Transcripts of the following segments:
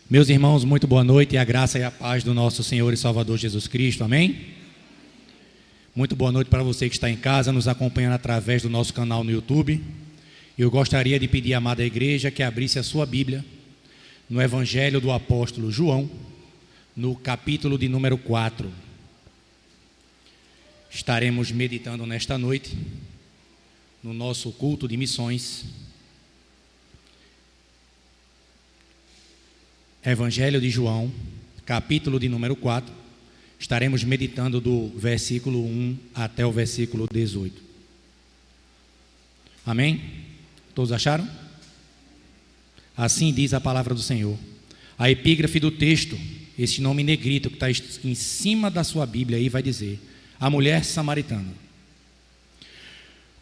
Meus irmãos, muito boa noite e a graça e a paz do nosso Senhor e Salvador Jesus Cristo, amém? Muito boa noite para você que está em casa, nos acompanhando através do nosso canal no YouTube. Eu gostaria de pedir à amada igreja que abrisse a sua Bíblia no Evangelho do Apóstolo João, no capítulo de número 4. Estaremos meditando nesta noite, no nosso culto de missões, Evangelho de João, capítulo de número 4, estaremos meditando do versículo 1 até o versículo 18. Amém? Todos acharam? Assim diz a palavra do Senhor. A epígrafe do texto, esse nome negrito que está em cima da sua Bíblia aí, vai dizer: a mulher samaritana.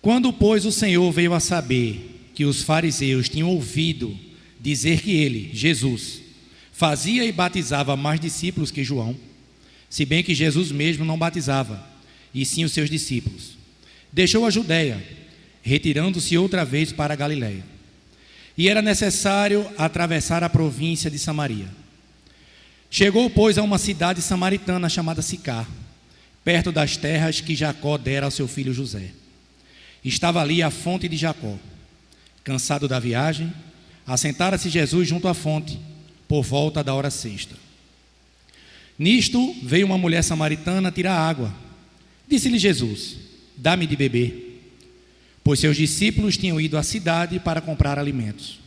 Quando, pois, o Senhor veio a saber que os fariseus tinham ouvido dizer que ele, Jesus, fazia e batizava mais discípulos que João, se bem que Jesus mesmo não batizava, e sim os seus discípulos, deixou a Judeia, retirando-se outra vez para a Galiléia. E era necessário atravessar a província de Samaria. Chegou, pois, a uma cidade samaritana chamada Sicar, perto das terras que Jacó dera ao seu filho José. Estava ali a fonte de Jacó. Cansado da viagem, assentara-se Jesus junto à fonte, por volta da hora sexta. Nisto veio uma mulher samaritana tirar água. Disse-lhe Jesus: dá-me de beber, pois seus discípulos tinham ido à cidade para comprar alimentos.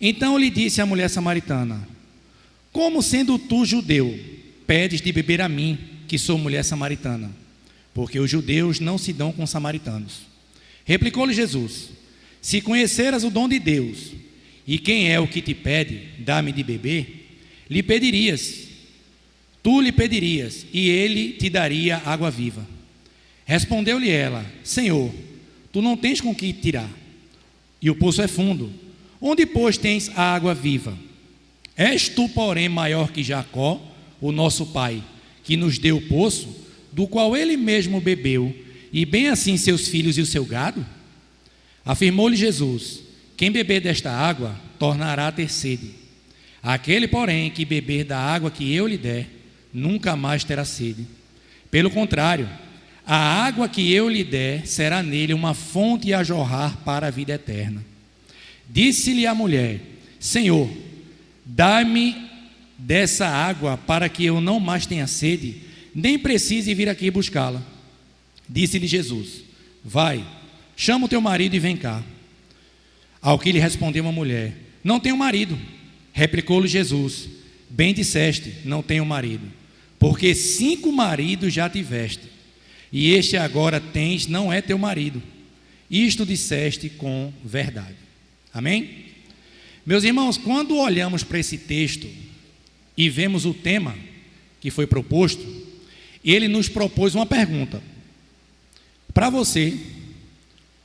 Então lhe disse a mulher samaritana: como sendo tu judeu, pedes de beber a mim, que sou mulher samaritana? Porque os judeus não se dão com os samaritanos. Replicou-lhe Jesus: se conheceras o dom de Deus, e quem é o que te pede, dá-me de beber, tu lhe pedirias, e ele te daria água viva. Respondeu-lhe ela: Senhor, tu não tens com que tirar, e o poço é fundo. Onde, pois, tens a água viva? És tu, porém, maior que Jacó, o nosso pai, que nos deu o poço, do qual ele mesmo bebeu, e bem assim seus filhos e o seu gado? Afirmou-lhe Jesus: quem beber desta água, tornará a ter sede. Aquele, porém, que beber da água que eu lhe der, nunca mais terá sede. Pelo contrário, a água que eu lhe der, será nele uma fonte a jorrar para a vida eterna. Disse-lhe a mulher: Senhor, dá-me dessa água, para que eu não mais tenha sede, nem precise vir aqui buscá-la. Disse-lhe Jesus: vai, chama o teu marido e vem cá. Ao que lhe respondeu uma mulher: não tenho marido. Replicou-lhe Jesus: bem disseste, não tenho marido, porque 5 maridos já tiveste, e este agora tens não é teu marido. Isto disseste com verdade. Amém? Meus irmãos, quando olhamos para esse texto e vemos o tema que foi proposto, ele nos propôs uma pergunta: para você,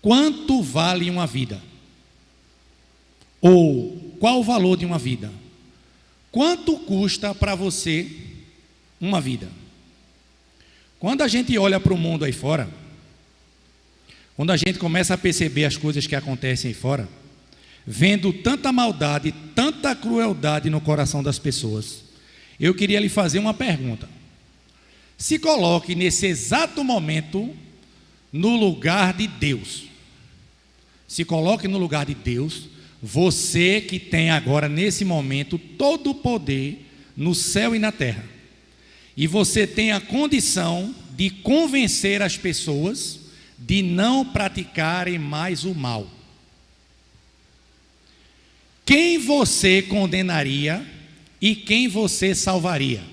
quanto vale uma vida? Ou qual o valor de uma vida? Quanto custa para você uma vida? Quando a gente olha para o mundo aí fora, quando a gente começa a perceber as coisas que acontecem aí fora, vendo tanta maldade, tanta crueldade no coração das pessoas, eu queria lhe fazer uma pergunta. Se coloque nesse exato momento no lugar de Deus. Se coloque no lugar de Deus. Você que tem agora, nesse momento, todo o poder no céu e na terra, e você tem a condição de convencer as pessoas de não praticarem mais o mal. Quem você condenaria e quem você salvaria?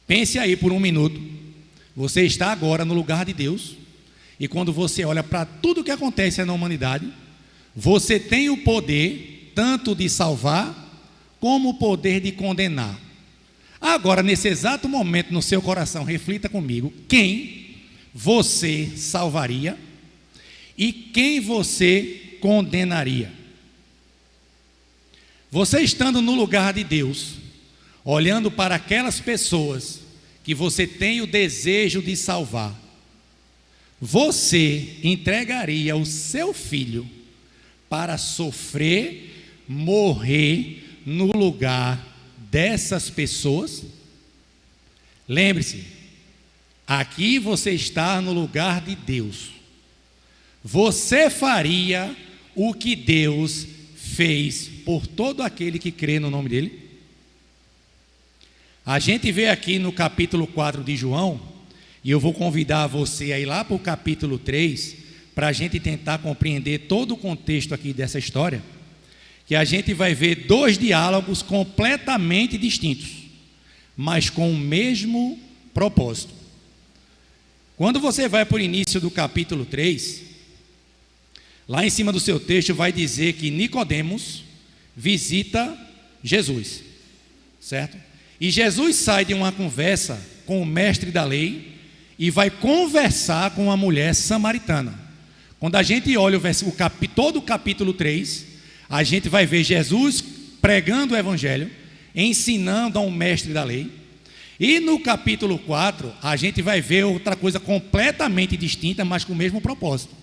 Pense aí por um minuto. Você está agora no lugar de Deus, e quando você olha para tudo que acontece na humanidade, você tem o poder tanto de salvar como o poder de condenar. Agora, nesse exato momento, no seu coração, reflita comigo: quem você salvaria e quem você condenaria? Você estando no lugar de Deus, olhando para aquelas pessoas que você tem o desejo de salvar, você entregaria o seu filho para sofrer, morrer no lugar dessas pessoas? Lembre-se, aqui você está no lugar de Deus. Você faria o que Deus fez por todo aquele que crê no nome dele? A gente vê aqui no capítulo 4 de João, e eu vou convidar você a ir lá para o capítulo 3, para a gente tentar compreender todo o contexto aqui dessa história, que a gente vai ver dois diálogos completamente distintos, mas com o mesmo propósito. Quando você vai para o início do capítulo 3, lá em cima do seu texto vai dizer que Nicodemos visita Jesus, certo? E Jesus sai de uma conversa com o mestre da lei e vai conversar com uma mulher samaritana. Quando a gente olha todo o capítulo 3, a gente vai ver Jesus pregando o evangelho, ensinando a um mestre da lei. E no capítulo 4, a gente vai ver outra coisa completamente distinta, mas com o mesmo propósito.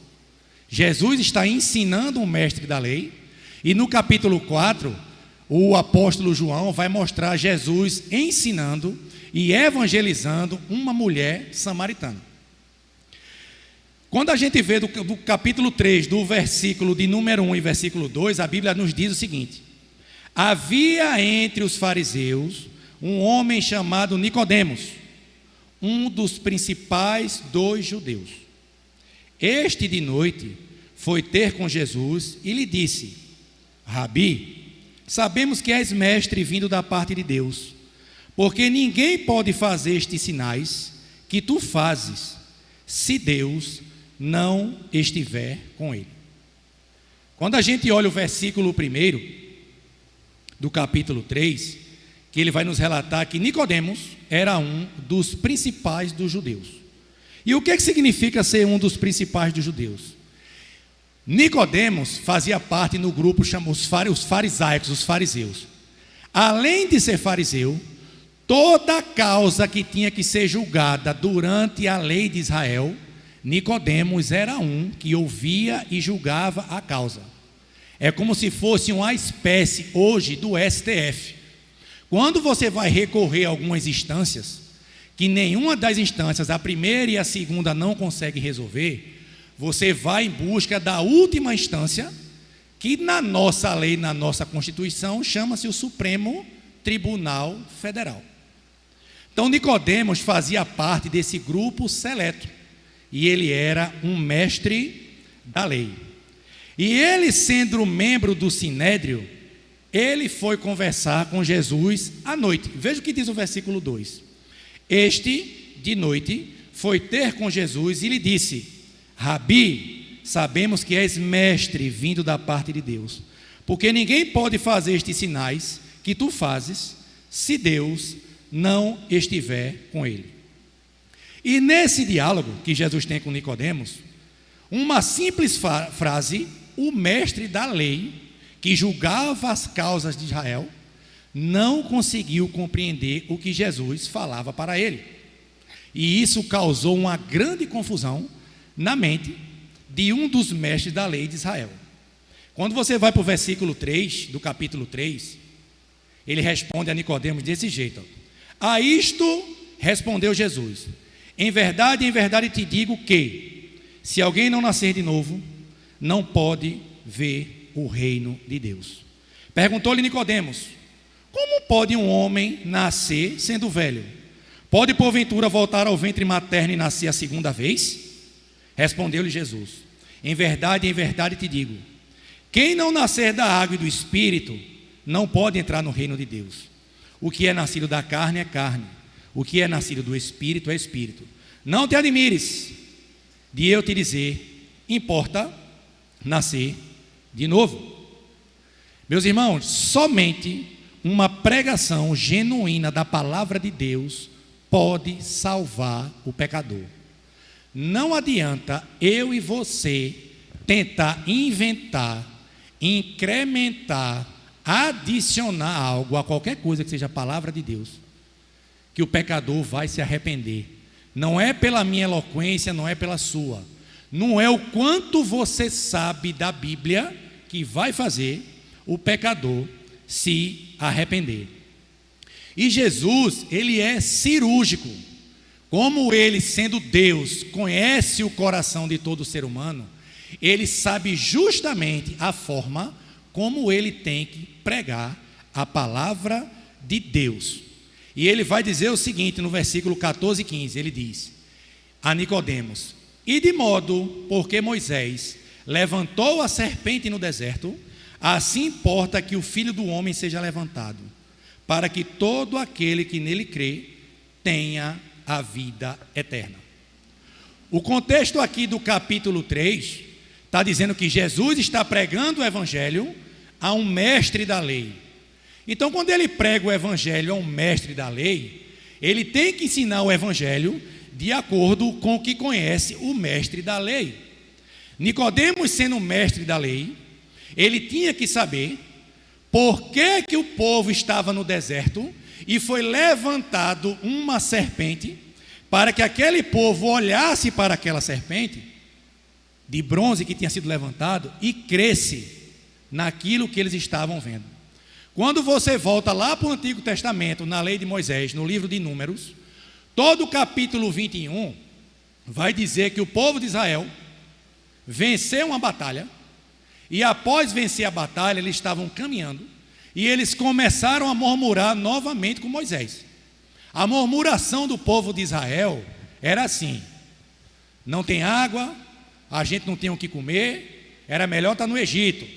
Jesus está ensinando um mestre da lei, e no capítulo 4, o apóstolo João vai mostrar Jesus ensinando e evangelizando uma mulher samaritana. Quando a gente vê do capítulo 3, do versículo de número 1 e versículo 2, a Bíblia nos diz o seguinte: havia entre os fariseus um homem chamado Nicodemos, um dos principais dos judeus. Este de noite foi ter com Jesus e lhe disse: Rabi, sabemos que és mestre vindo da parte de Deus, porque ninguém pode fazer estes sinais que tu fazes, se Deus não estiver com ele. Quando a gente olha o versículo 1 do capítulo 3, que ele vai nos relatar que Nicodemos era um dos principais dos judeus. E o que significa ser um dos principais dos judeus? Nicodemos fazia parte no grupo chamado os farisaicos, os fariseus. Além de ser fariseu, toda causa que tinha que ser julgada durante a lei de Israel, Nicodemos era um que ouvia e julgava a causa. É como se fosse uma espécie hoje do STF. Quando você vai recorrer a algumas instâncias, que nenhuma das instâncias, a primeira e a segunda, não consegue resolver, você vai em busca da última instância, que na nossa lei, na nossa Constituição, chama-se o Supremo Tribunal Federal. Então Nicodemos fazia parte desse grupo seleto, e ele era um mestre da lei. E ele, sendo membro do Sinédrio, ele foi conversar com Jesus à noite. Veja o que diz o versículo 2. Este, de noite, foi ter com Jesus e lhe disse: Rabi, sabemos que és mestre vindo da parte de Deus, porque ninguém pode fazer estes sinais que tu fazes, se Deus não estiver com ele. E nesse diálogo que Jesus tem com Nicodemos, uma simples frase, o mestre da lei, que julgava as causas de Israel, não conseguiu compreender o que Jesus falava para ele. E isso causou uma grande confusão na mente de um dos mestres da lei de Israel. Quando você vai para o versículo 3, do capítulo 3, ele responde a Nicodemos desse jeito: a isto respondeu Jesus: em verdade te digo que, se alguém não nascer de novo, não pode ver o reino de Deus. Perguntou-lhe Nicodemos: como pode um homem nascer sendo velho? Pode porventura voltar ao ventre materno e nascer a segunda vez? Respondeu-lhe Jesus: em verdade te digo, quem não nascer da água e do Espírito, não pode entrar no reino de Deus. O que é nascido da carne é carne, o que é nascido do Espírito é Espírito. Não te admires de eu te dizer, importa nascer de novo. Meus irmãos, somente uma pregação genuína da palavra de Deus pode salvar o pecador. Não adianta eu e você tentar inventar, incrementar, adicionar algo a qualquer coisa que seja a palavra de Deus, que o pecador vai se arrepender. Não é pela minha eloquência, não é pela sua. Não é o quanto você sabe da Bíblia que vai fazer o pecador se arrepender. E Jesus, ele é cirúrgico. Como ele, sendo Deus, conhece o coração de todo ser humano, ele sabe justamente a forma como ele tem que pregar a palavra de Deus. E ele vai dizer o seguinte no versículo 14 e 15, ele diz a Nicodemos: e de modo, porque Moisés levantou a serpente no deserto, assim importa que o Filho do Homem seja levantado, para que todo aquele que nele crê tenha a vida eterna. O contexto aqui do capítulo 3 está dizendo que Jesus está pregando o evangelho a um mestre da lei. Então, quando ele prega o evangelho a um mestre da lei, ele tem que ensinar o evangelho de acordo com o que conhece o mestre da lei. Nicodemos, sendo o mestre da lei, ele tinha que saber por que o povo estava no deserto e foi levantado uma serpente para que aquele povo olhasse para aquela serpente de bronze que tinha sido levantado e cresce naquilo que eles estavam vendo. Quando você volta lá para o Antigo Testamento, na lei de Moisés, no livro de Números, todo o capítulo 21 vai dizer que o povo de Israel venceu uma batalha, e após vencer a batalha, eles estavam caminhando, e eles começaram a murmurar novamente com Moisés. A murmuração do povo de Israel era assim: não tem água, a gente não tem o que comer, era melhor estar no Egito.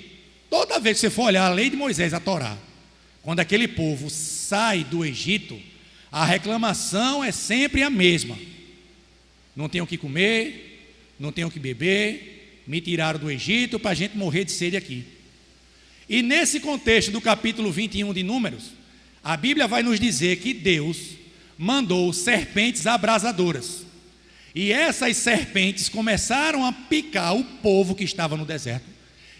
Toda vez que você for olhar a lei de Moisés, a Torá, quando aquele povo sai do Egito, a reclamação é sempre a mesma: não tenho o que comer, não tenho o que beber, me tiraram do Egito para a gente morrer de sede aqui. E nesse contexto do capítulo 21 de Números, a Bíblia vai nos dizer que Deus mandou serpentes abrasadoras, e essas serpentes começaram a picar o povo que estava no deserto,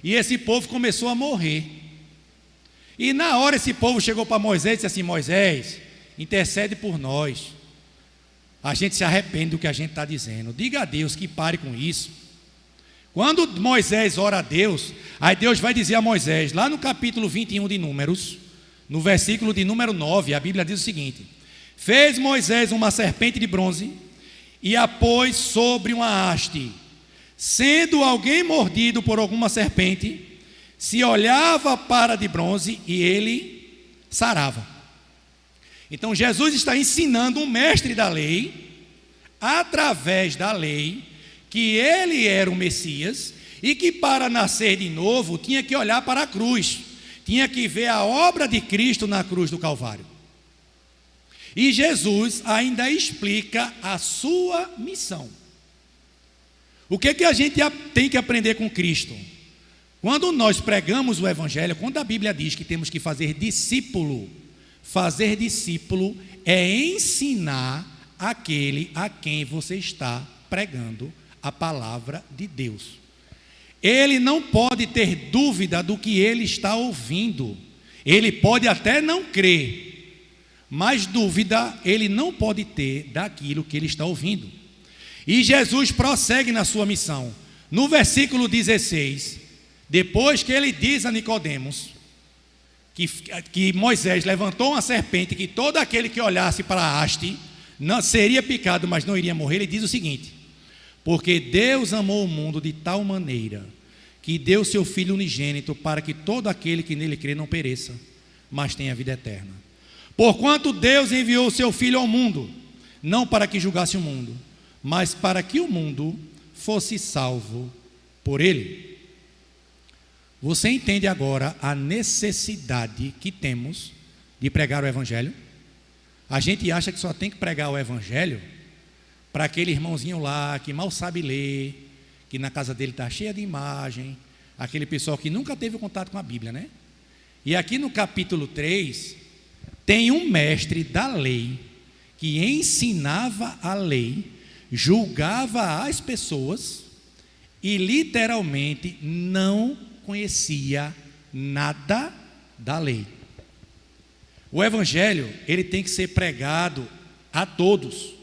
e esse povo começou a morrer. E na hora esse povo chegou para Moisés e disse assim: Moisés, intercede por nós, a gente se arrepende do que a gente está dizendo, diga a Deus que pare com isso. Quando Moisés ora a Deus, aí Deus vai dizer a Moisés, lá no capítulo 21 de Números, no versículo de número 9, a Bíblia diz o seguinte: fez Moisés uma serpente de bronze e a pôs sobre uma haste. Sendo alguém mordido por alguma serpente, se olhava para a de bronze e ele sarava. Então Jesus está ensinando um mestre da lei, através da lei, que ele era o Messias e que para nascer de novo tinha que olhar para a cruz, tinha que ver a obra de Cristo na cruz do Calvário. E Jesus ainda explica a sua missão. O que a gente tem que aprender com Cristo? Quando nós pregamos o Evangelho, quando a Bíblia diz que temos que fazer discípulo é ensinar aquele a quem você está pregando a palavra de Deus. Ele não pode ter dúvida do que ele está ouvindo. Ele pode até não crer, mas dúvida ele não pode ter daquilo que ele está ouvindo. E Jesus prossegue na sua missão. No versículo 16, depois que ele diz a Nicodemos que Moisés levantou uma serpente, que todo aquele que olhasse para a haste não seria picado, mas não iria morrer, ele diz o seguinte: porque Deus amou o mundo de tal maneira que deu seu Filho unigênito para que todo aquele que nele crê não pereça, mas tenha vida eterna. Porquanto Deus enviou o seu Filho ao mundo, não para que julgasse o mundo, mas para que o mundo fosse salvo por ele. Você entende agora a necessidade que temos de pregar o Evangelho? A gente acha que só tem que pregar o Evangelho para aquele irmãozinho lá que mal sabe ler, que na casa dele está cheia de imagem, aquele pessoal que nunca teve contato com a Bíblia, né? E aqui no capítulo 3, tem um mestre da lei que ensinava a lei, julgava as pessoas e literalmente não conhecia nada da lei. O Evangelho, ele tem que ser pregado a todos.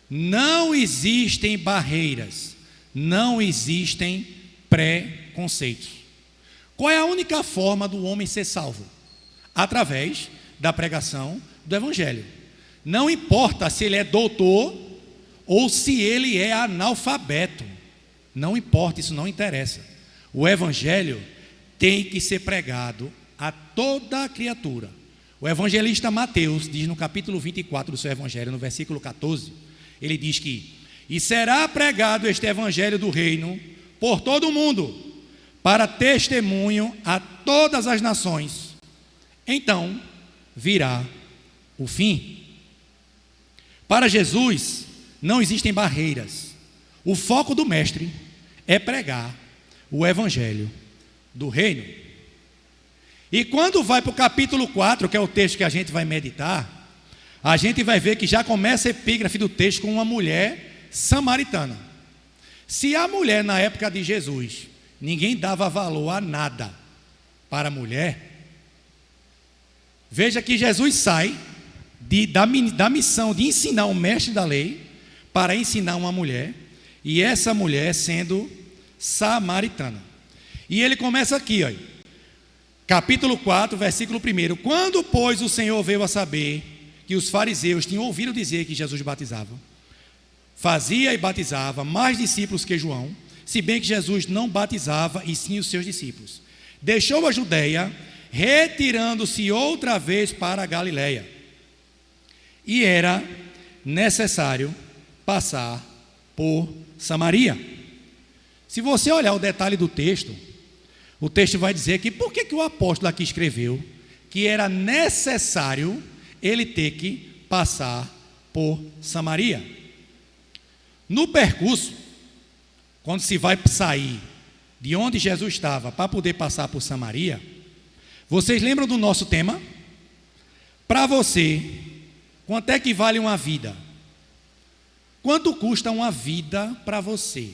Não existem barreiras, não existem preconceitos. Qual é a única forma do homem ser salvo? através da pregação do Evangelho. Não importa se ele é doutor ou se ele é analfabeto. Não importa, isso não interessa. O Evangelho tem que ser pregado a toda a criatura. O evangelista Mateus diz no capítulo 24 do seu Evangelho, no versículo 14, ele diz que: e será pregado este Evangelho do reino por todo o mundo, para testemunho a todas as nações. Então virá o fim. Para Jesus não existem barreiras. O foco do mestre é pregar o Evangelho do reino. E quando vai para o capítulo 4, que é o texto que a gente vai meditar, a gente vai ver que já começa a epígrafe do texto com uma mulher samaritana. Se a mulher na época de Jesus, ninguém dava valor a nada para a mulher, veja que Jesus sai da missão de ensinar o mestre da lei para ensinar uma mulher, e essa mulher sendo samaritana. E ele começa aqui, ó, capítulo 4, versículo 1. Quando, pois, o Senhor veio a saber que os fariseus tinham ouvido dizer que Jesus batizava, fazia e batizava mais discípulos que João, se bem que Jesus não batizava, e sim os seus discípulos, deixou a Judeia, retirando-se outra vez para a Galileia. E era necessário passar por Samaria. Se você olhar o detalhe do texto, o texto vai dizer que por que o apóstolo aqui escreveu que era necessário ele ter que passar por Samaria. No percurso, quando se vai sair de onde Jesus estava para poder passar por Samaria, vocês lembram do nosso tema? Para você, quanto é que vale uma vida? Quanto custa uma vida para você?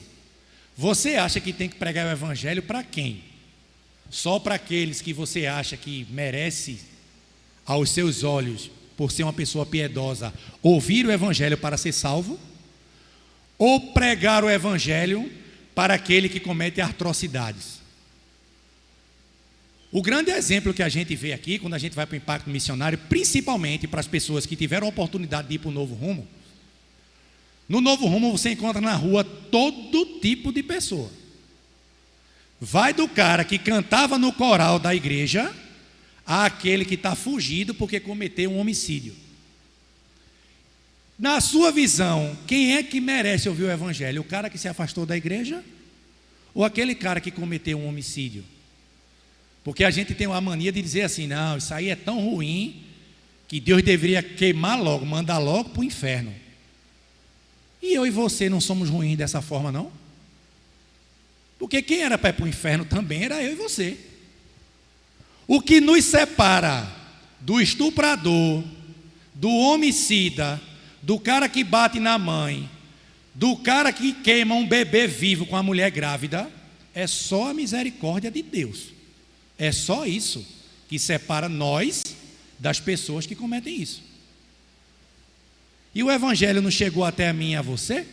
Você acha que tem que pregar o Evangelho para quem? Só para aqueles que você acha que merece, aos seus olhos, por ser uma pessoa piedosa, ouvir o Evangelho para ser salvo? Ou pregar o Evangelho para aquele que comete atrocidades? O grande exemplo que a gente vê aqui, quando a gente vai para o impacto missionário, principalmente para as pessoas que tiveram a oportunidade de ir para o Novo Rumo, no Novo Rumo você encontra na rua todo tipo de pessoa. Vai do cara que cantava no coral da igreja àquele que está fugido porque cometeu um homicídio. Na sua visão, quem é que merece ouvir o Evangelho? O cara que se afastou da igreja? Ou aquele cara que cometeu um homicídio? Porque a gente tem uma mania de dizer assim: não, isso aí é tão ruim que Deus deveria queimar logo, mandar logo para o inferno. E eu e você não somos ruins dessa forma, não? Porque quem era para ir para o inferno também era eu e você. O que nos separa do estuprador, do homicida, do cara que bate na mãe, do cara que queima um bebê vivo com a mulher grávida, é só a misericórdia de Deus. É só isso que separa nós das pessoas que cometem isso. E o Evangelho não chegou até a mim e a você?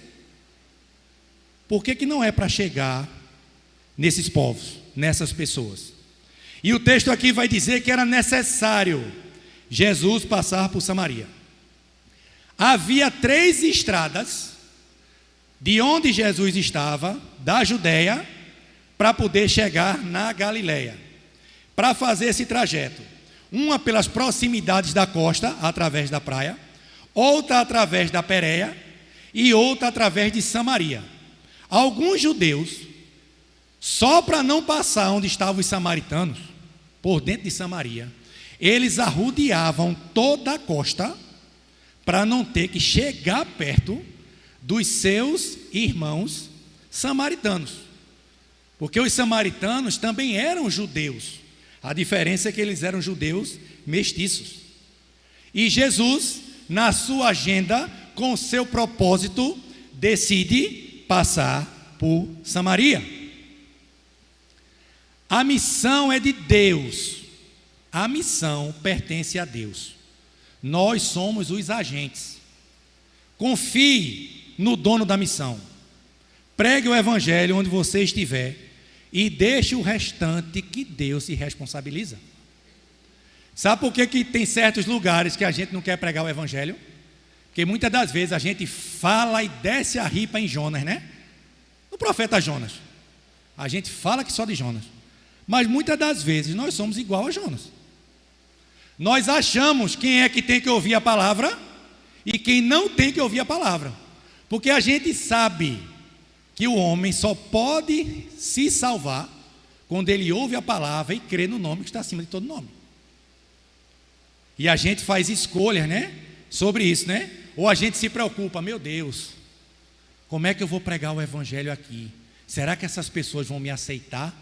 Por que não é para chegar nesses povos, nessas pessoas? E o texto aqui vai dizer que era necessário Jesus passar por Samaria. Havia 3 estradas de onde Jesus estava, da Judeia, para poder chegar na Galileia, para fazer esse trajeto. Uma pelas proximidades da costa, através da praia, outra através da Pérea e outra através de Samaria. Alguns judeus, só para não passar onde estavam os samaritanos, por dentro de Samaria, eles arrodeavam toda a costa para não ter que chegar perto dos seus irmãos samaritanos. Porque os samaritanos também eram judeus. A diferença é que eles eram judeus mestiços. E Jesus, na sua agenda, com seu propósito, decide passar por Samaria. A missão é de Deus. A missão pertence a Deus. Nós somos os agentes. Confie no dono da missão. Pregue o Evangelho onde você estiver e deixe o restante que Deus se responsabiliza. Sabe por que tem certos lugares que a gente não quer pregar o evangelho? Porque muitas das vezes a gente fala e desce a ripa em Jonas, né? No profeta Jonas. A gente fala que só de Jonas. Mas muitas das vezes nós somos igual a Jonas. Nós achamos quem é que tem que ouvir a palavra e quem não tem que ouvir a palavra. Porque a gente sabe que o homem só pode se salvar quando ele ouve a palavra e crê no nome que está acima de todo nome. E a gente faz escolhas, né? Sobre isso, né? Ou a gente se preocupa, meu Deus, como é que eu vou pregar o evangelho aqui? Será que essas pessoas vão me aceitar?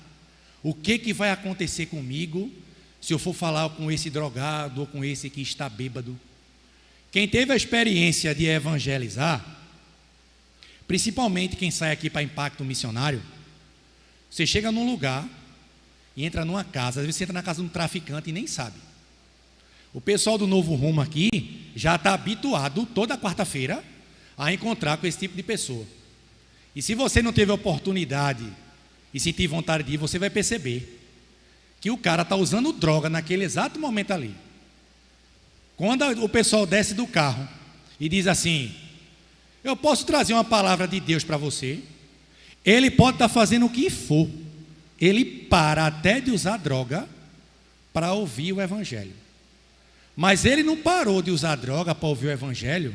O que vai acontecer comigo se eu for falar com esse drogado ou com esse que está bêbado? Quem teve a experiência de evangelizar, principalmente quem sai aqui para impacto missionário, você chega num lugar e entra numa casa, às vezes você entra na casa de um traficante e nem sabe. O pessoal do Novo Rumo aqui já está habituado toda quarta-feira a encontrar com esse tipo de pessoa. E se você não teve oportunidade e sentir vontade de ir, você vai perceber que o cara está usando droga naquele exato momento ali. Quando o pessoal desce do carro e diz assim: eu posso trazer uma palavra de Deus para você, ele pode estar fazendo o que for, ele para até de usar droga para ouvir o evangelho. Mas ele não parou de usar droga para ouvir o evangelho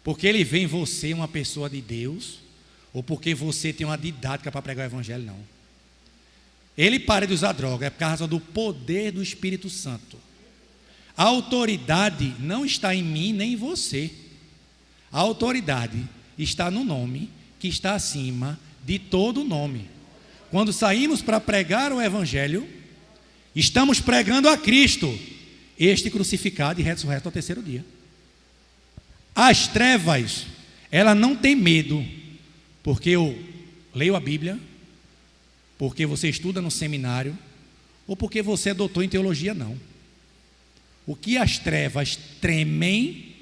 porque ele vê em você uma pessoa de Deus ou porque você tem uma didática para pregar o evangelho, não. Ele para de usar droga é por causa do poder do Espírito Santo. A autoridade não está em mim nem em você. A autoridade está no nome que está acima de todo nome. Quando saímos para pregar o evangelho, estamos pregando a Cristo, este crucificado e ressurreto ao terceiro dia. As trevas, ela não tem medo, porque eu leio a Bíblia, porque você estuda no seminário, ou porque você é doutor em teologia, não. O que as trevas tremem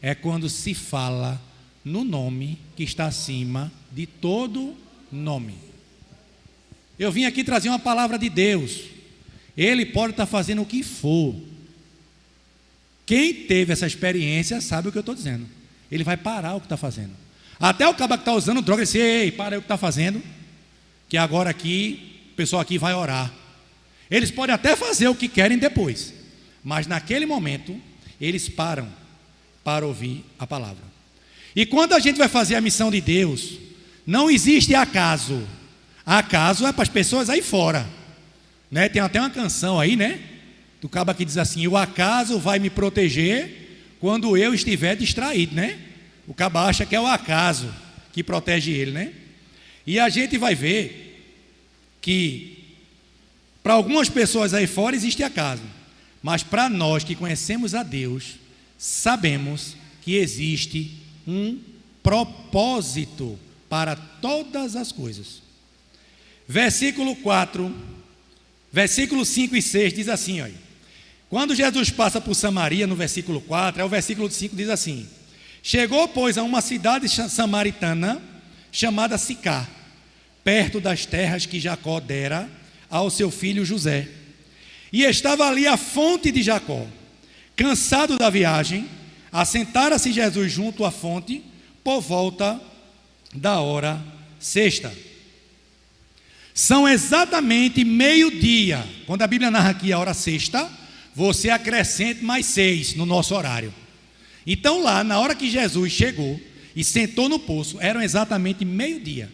é quando se fala no nome que está acima de todo nome. Eu vim aqui trazer uma palavra de Deus. Ele pode estar fazendo o que for. Quem teve essa experiência sabe o que eu estou dizendo. Ele vai parar o que está fazendo. Até o cara que está usando droga, ele diz: ei, para aí o que está fazendo, que agora aqui, o pessoal aqui vai orar. Eles podem até fazer o que querem depois, mas naquele momento, eles param para ouvir a palavra. E quando a gente vai fazer a missão de Deus, não existe acaso. Acaso é para as pessoas aí fora, né? Tem até uma canção aí, né? Do cabo que diz assim: o acaso vai me proteger quando eu estiver distraído, né? O cabo acha que é o acaso que protege ele, né? E a gente vai ver que para algumas pessoas aí fora existe acaso, mas para nós que conhecemos a Deus, sabemos que existe um propósito para todas as coisas. Versículo 4, versículo 5 e 6 diz assim, olha. Quando Jesus passa por Samaria, no versículo 4, o versículo 5 diz assim: chegou, pois, a uma cidade samaritana chamada Sicar, perto das terras que Jacó dera ao seu filho José. E estava ali a fonte de Jacó. Cansado da viagem, assentara-se Jesus junto à fonte, por volta da hora sexta. São exatamente meio-dia. Quando a Bíblia narra aqui a hora sexta, você acrescenta mais 6 no nosso horário. Então lá, na hora que Jesus chegou e sentou no poço, eram exatamente meio-dia.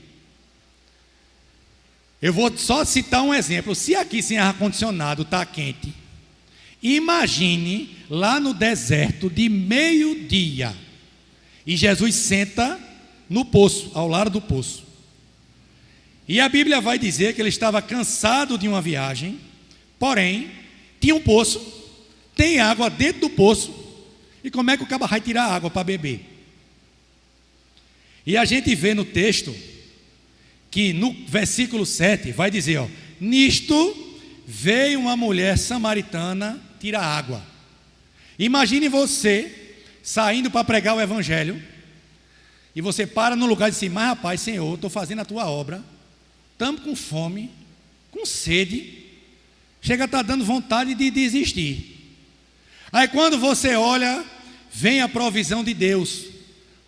Eu vou só citar um exemplo. Se aqui sem ar-condicionado está quente, imagine lá no deserto de meio-dia. E Jesus senta no poço, ao lado do poço. E a Bíblia vai dizer que ele estava cansado de uma viagem, porém, tinha um poço, tem água dentro do poço, e como é que o cabo vai tirar água para beber? E a gente vê no texto, que no versículo 7 vai dizer, ó, nisto veio uma mulher samaritana tirar água. Imagine você saindo para pregar o evangelho, e você para no lugar e diz, mas rapaz, Senhor, estou fazendo a tua obra, estamos com fome, com sede, chega a estar dando vontade de desistir. Aí quando você olha, vem a provisão de Deus,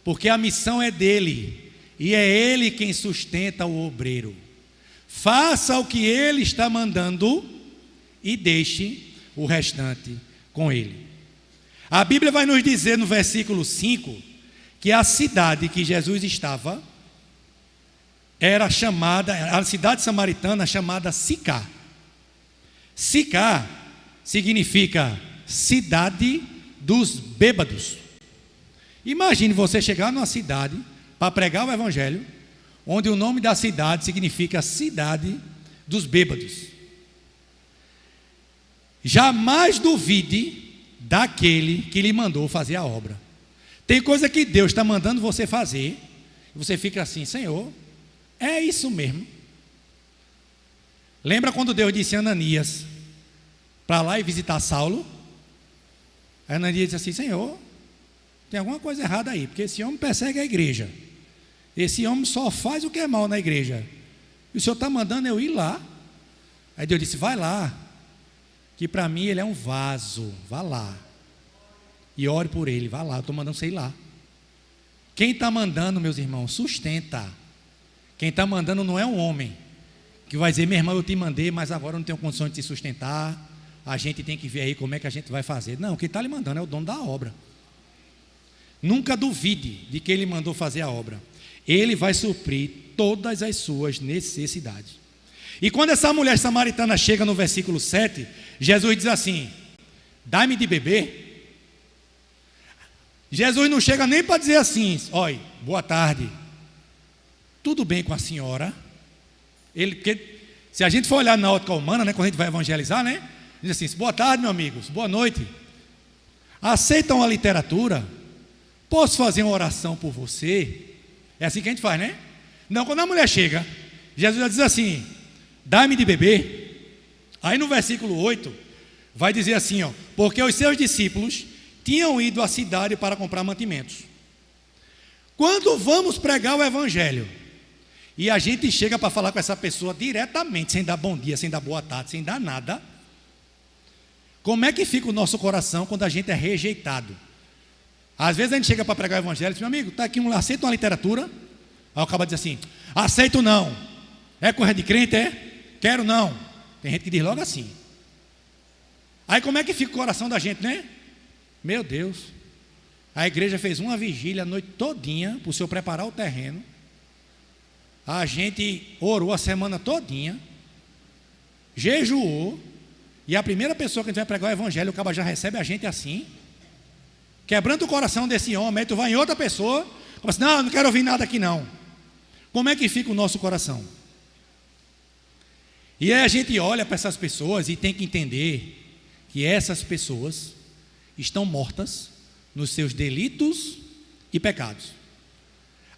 porque a missão é dele, e é ele quem sustenta o obreiro. Faça o que ele está mandando e deixe o restante com ele. A Bíblia vai nos dizer no versículo 5 que a cidade que Jesus estava era chamada, a cidade samaritana chamada Sicá. Sicá significa cidade dos bêbados. Imagine você chegar numa cidade para pregar o evangelho, onde o nome da cidade significa cidade dos bêbados. Jamais duvide daquele que lhe mandou fazer a obra. Tem coisa que Deus está mandando você fazer, e você fica assim: Senhor, é isso mesmo? Lembra quando Deus disse a Ananias para lá e visitar Saulo? A Ananias disse assim: Senhor, tem alguma coisa errada aí, porque esse homem persegue a igreja, esse homem só faz o que é mal na igreja, e o Senhor está mandando eu ir lá. Aí Deus disse: vai lá, que para mim ele é um vaso, vá lá e ore por ele, vá lá, eu estou mandando você ir lá. Quem está mandando, meus irmãos, sustenta. Quem está mandando não é um homem que vai dizer: meu irmão, eu te mandei, mas agora eu não tenho condições de te sustentar, a gente tem que ver aí como é que a gente vai fazer. Não, quem está lhe mandando é o dono da obra. Nunca duvide de quem ele mandou fazer a obra. Ele vai suprir todas as suas necessidades. E quando essa mulher samaritana chega no versículo 7, Jesus diz assim: dá-me de beber. Jesus não chega nem para dizer assim: olha, boa tarde, tudo bem com a senhora? Porque se a gente for olhar na ótica humana, né, quando a gente vai evangelizar, né, diz assim: boa tarde, meu amigo, boa noite, aceitam a literatura? Posso fazer uma oração por você? É assim que a gente faz, né? Não, quando a mulher chega, Jesus já diz assim: dá-me de beber. Aí no versículo 8 vai dizer assim, ó: porque os seus discípulos tinham ido à cidade para comprar mantimentos. Quando vamos pregar o evangelho e a gente chega para falar com essa pessoa diretamente, sem dar bom dia, sem dar boa tarde, sem dar nada, como é que fica o nosso coração quando a gente é rejeitado? Às vezes a gente chega para pregar o evangelho e diz: meu amigo, está aqui aceita uma literatura? Aí o cara diz assim: aceito não. É coisa de crente, é? Quero não. Tem gente que diz logo assim. Aí como é que fica o coração da gente, né? Meu Deus, a igreja fez uma vigília a noite todinha para o senhor preparar o terreno. A gente orou a semana todinha, jejuou, e a primeira pessoa que a gente vai pregar o evangelho, o cara já recebe a gente assim, quebrando o coração desse homem. Aí tu vai em outra pessoa, fala assim: não, não quero ouvir nada aqui não. Como é que fica o nosso coração? E aí a gente olha para essas pessoas e tem que entender que essas pessoas estão mortas nos seus delitos e pecados.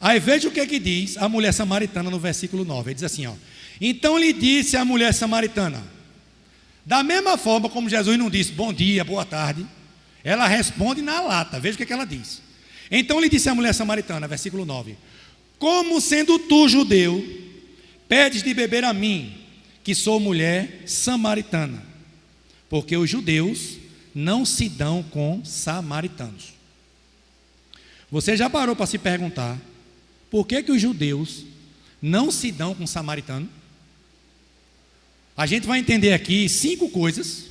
Aí veja o que diz a mulher samaritana no versículo 9. Ele diz assim, ó: então lhe disse a mulher samaritana, da mesma forma como Jesus não disse bom dia, boa tarde, ela responde na lata. Veja o que ela diz. Então lhe disse a mulher samaritana, versículo 9: como sendo tu judeu, pedes de beber a mim, que sou mulher samaritana? Porque os judeus não se dão com samaritanos. Você já parou para se perguntar por que os judeus não se dão com samaritano? A gente vai entender aqui 5 coisas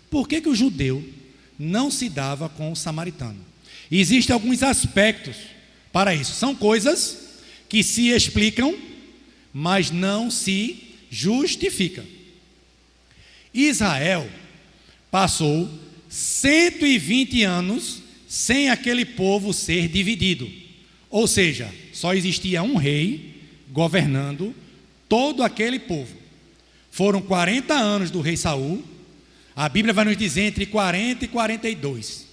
por que o judeu não se dava com o samaritano. E existem alguns aspectos para isso. São coisas que se explicam, mas não se justificam. Israel passou 120 anos sem aquele povo ser dividido. Ou seja, só existia um rei governando todo aquele povo. Foram 40 anos do rei Saul. A Bíblia vai nos dizer entre 40 e 42.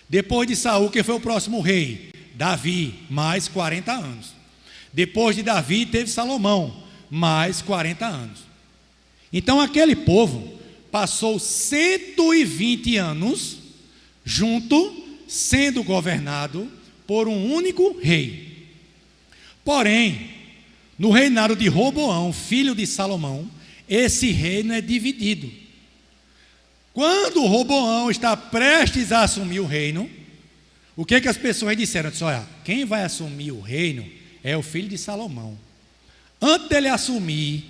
Depois de Saul, quem foi o próximo rei? Davi, mais 40 anos. Depois de Davi teve Salomão, mais 40 anos. Então aquele povo passou 120 anos junto, sendo governado por um único rei. Porém, no reinado de Roboão, filho de Salomão, esse reino é dividido. Quando Roboão está prestes a assumir o reino, o que as pessoas disseram? Disseram, olha, quem vai assumir o reino é o filho de Salomão. Antes dele assumir,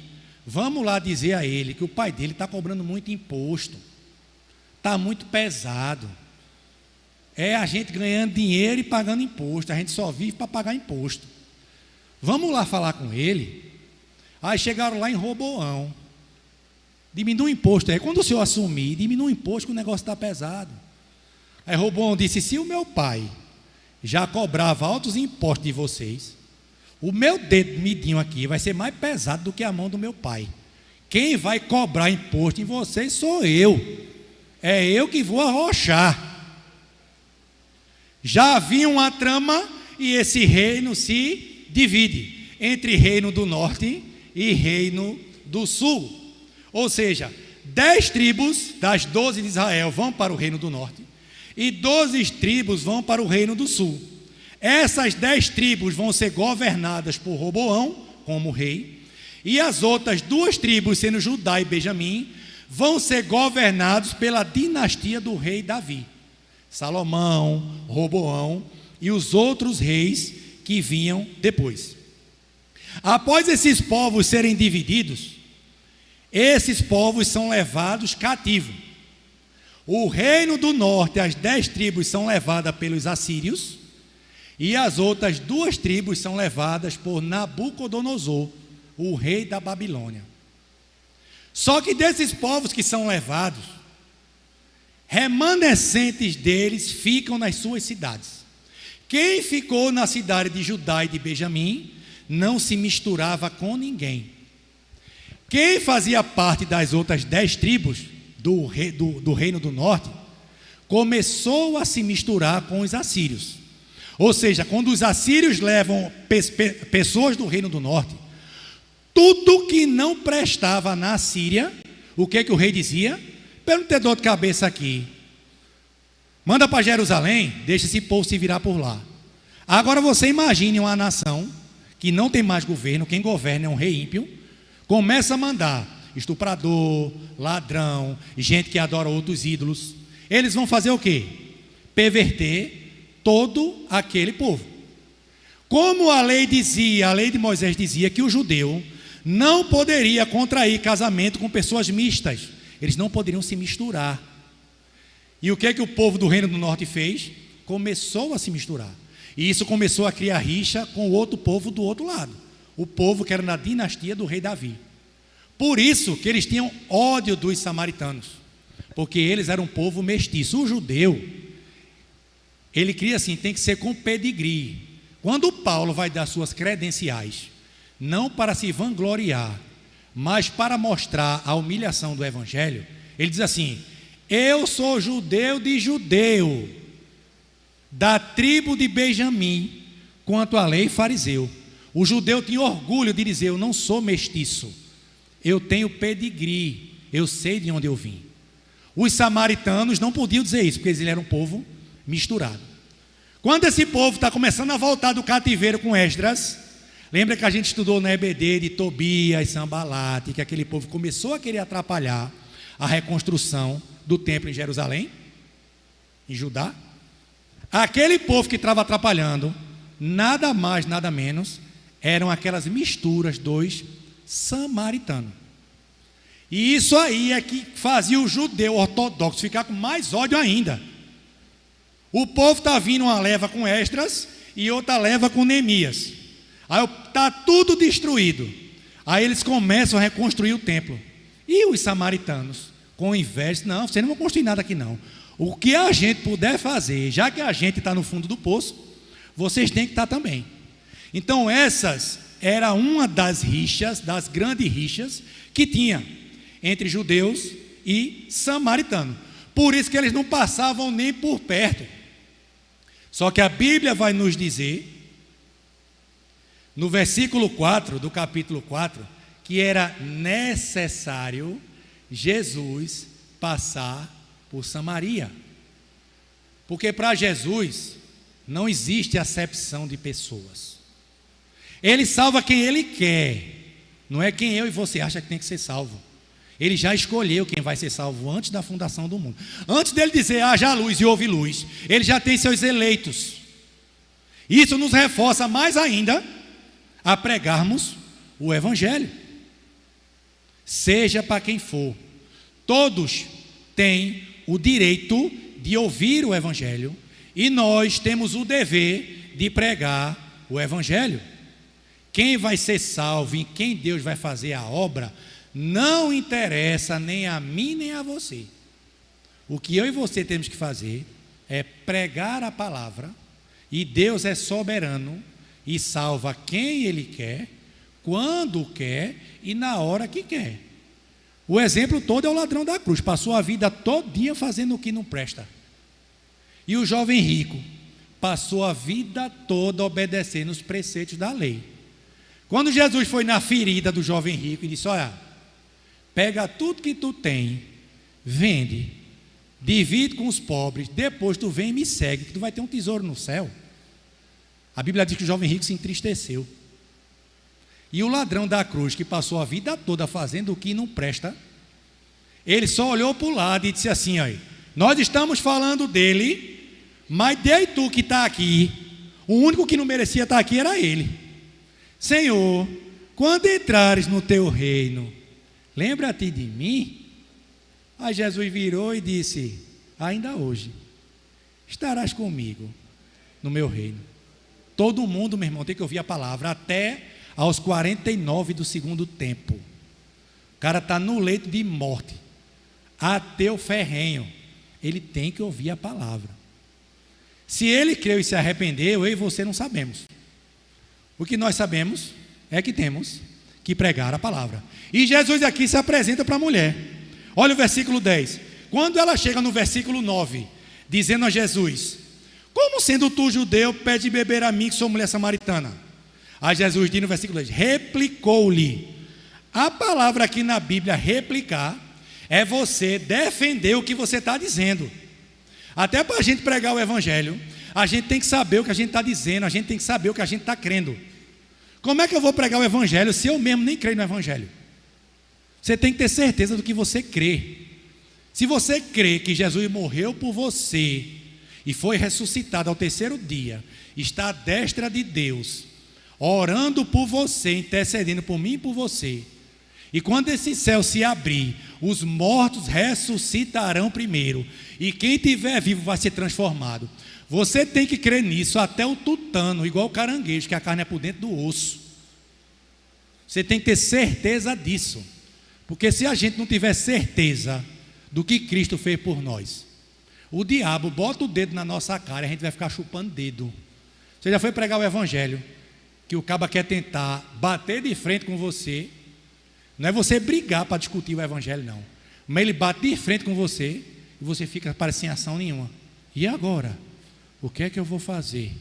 vamos lá dizer a ele que o pai dele está cobrando muito imposto, está muito pesado. É a gente ganhando dinheiro e pagando imposto, a gente só vive para pagar imposto. Vamos lá falar com ele. Aí chegaram lá em Roboão, diminui o imposto. Aí quando o senhor assumir, diminui o imposto que o negócio está pesado. Aí Roboão disse, se o meu pai já cobrava altos impostos de vocês, o meu dedo midinho aqui vai ser mais pesado do que a mão do meu pai. Quem vai cobrar imposto em vocês sou eu. É eu que vou arrochar. Já havia uma trama e esse reino se divide entre reino do norte e reino do sul. Ou seja, 10 tribos das 12 de Israel vão para o reino do norte e 12 tribos vão para o reino do sul. Essas 10 tribos vão ser governadas por Roboão como rei, e as outras 2 tribos, sendo Judá e Benjamim, vão ser governados pela dinastia do rei Davi. Salomão, Roboão e os outros reis que vinham depois. Após esses povos serem divididos, esses povos são levados cativos. O reino do norte, as 10 tribos são levadas pelos assírios, e as outras 2 tribos são levadas por Nabucodonosor, o rei da Babilônia. Só que desses povos que são levados, remanescentes deles ficam nas suas cidades. Quem ficou na cidade de Judá e de Benjamim não se misturava com ninguém. Quem fazia parte das outras 10 tribos do reino do norte começou a se misturar com os assírios. Ou seja, quando os assírios levam pessoas do reino do norte, tudo que não prestava na Síria, o que o rei dizia? Para não ter dor de cabeça aqui, manda para Jerusalém, deixa esse povo se virar por lá. Agora você imagine uma nação que não tem mais governo, quem governa é um rei ímpio, começa a mandar estuprador, ladrão, gente que adora outros ídolos. Eles vão fazer o quê? Perverter todo aquele povo. Como a lei dizia, a lei de Moisés dizia que o judeu não poderia contrair casamento com pessoas mistas, eles não poderiam se misturar. E o que o povo do reino do norte fez? Começou a se misturar. E isso começou a criar rixa com o outro povo do outro lado, o povo que era na dinastia do rei Davi. Por isso que eles tinham ódio dos samaritanos, porque eles eram um povo mestiço. O judeu, ele cria assim, tem que ser com pedigree. Quando Paulo vai dar suas credenciais, não para se vangloriar, mas para mostrar a humilhação do evangelho, ele diz assim, eu sou judeu de judeu, da tribo de Benjamim, quanto à lei fariseu. O judeu tinha orgulho de dizer, eu não sou mestiço, eu tenho pedigree, eu sei de onde eu vim. Os samaritanos não podiam dizer isso, porque eles eram um povo misturado. Quando esse povo está começando a voltar do cativeiro com Esdras, lembra que a gente estudou na EBD de Tobias, Sanbalate, que aquele povo começou a querer atrapalhar a reconstrução do templo em Jerusalém, em Judá? Aquele povo que estava atrapalhando, nada mais, nada menos, eram aquelas misturas dos samaritanos. E isso aí é que fazia o judeu ortodoxo ficar com mais ódio ainda. O povo está vindo uma leva com Esdras e outra leva com Neemias. Aí está tudo destruído. Aí eles começam a reconstruir o templo. E os samaritanos, com inveja, não, vocês não vão construir nada aqui não. O que a gente puder fazer, já que a gente está no fundo do poço, vocês têm que estar também. Então essas era uma das rixas, das grandes rixas que tinha entre judeus e samaritanos. Por isso que eles não passavam nem por perto. Só que a Bíblia vai nos dizer, no versículo 4 do capítulo 4, que era necessário Jesus passar por Samaria. Porque para Jesus não existe acepção de pessoas. Ele salva quem Ele quer, não é quem eu e você acha que tem que ser salvo. Ele já escolheu quem vai ser salvo antes da fundação do mundo. Antes dele dizer, haja luz e houve luz, ele já tem seus eleitos. Isso nos reforça mais ainda a pregarmos o Evangelho. Seja para quem for, todos têm o direito de ouvir o Evangelho e nós temos o dever de pregar o Evangelho. Quem vai ser salvo, em quem Deus vai fazer a obra, não interessa nem a mim nem a você. O que eu e você temos que fazer é pregar a palavra, e Deus é soberano e salva quem Ele quer, quando quer e na hora que quer. O exemplo todo é o ladrão da cruz, passou a vida todinha fazendo o que não presta. E o jovem rico passou a vida toda obedecendo os preceitos da lei. Quando Jesus foi na ferida do jovem rico e disse, olha, pega tudo que tu tem, vende, divide com os pobres, depois tu vem e me segue, que tu vai ter um tesouro no céu. A Bíblia diz que o jovem rico se entristeceu. E o ladrão da cruz, que passou a vida toda fazendo o que não presta, ele só olhou para o lado e disse assim, olha, nós estamos falando dele, mas daí tu que está aqui, o único que não merecia estar aqui era ele. Senhor, quando entrares no teu reino, lembra-te de mim? Aí Jesus virou e disse, ainda hoje estarás comigo no meu reino. Todo mundo, meu irmão, tem que ouvir a palavra até aos 49 do segundo tempo. O cara está no leito de morte, ateu ferrenho, ele tem que ouvir a palavra. Se ele creu e se arrependeu, eu e você não sabemos. O que nós sabemos é que temos que pregar a palavra. E Jesus aqui se apresenta para a mulher. Olha o versículo 10. Quando ela chega no versículo 9, dizendo a Jesus, como sendo tu judeu, pede beber a mim que sou mulher samaritana? Aí Jesus diz no versículo 10, replicou-lhe. A palavra aqui na Bíblia, replicar, é você defender o que você está dizendo. Até para a gente pregar o Evangelho, a gente tem que saber o que a gente está dizendo, a gente tem que saber o que a gente está crendo. Como é que eu vou pregar o Evangelho se eu mesmo nem creio no Evangelho? Você tem que ter certeza do que você crê. Se você crê que Jesus morreu por você e foi ressuscitado ao terceiro dia, está à destra de Deus, orando por você, intercedendo por mim e por você, e quando esse céu se abrir, os mortos ressuscitarão primeiro, e quem estiver vivo vai ser transformado. Você tem que crer nisso até o tutano, igual o caranguejo, que a carne é por dentro do osso. Você tem que ter certeza disso. Porque se a gente não tiver certeza do que Cristo fez por nós, o diabo bota o dedo na nossa cara e a gente vai ficar chupando dedo. Você já foi pregar o Evangelho, que o caba quer tentar bater de frente com você. Não é você brigar para discutir o Evangelho, não. Mas ele bate de frente com você e você fica sem ação nenhuma. E agora? O que é que eu vou fazer?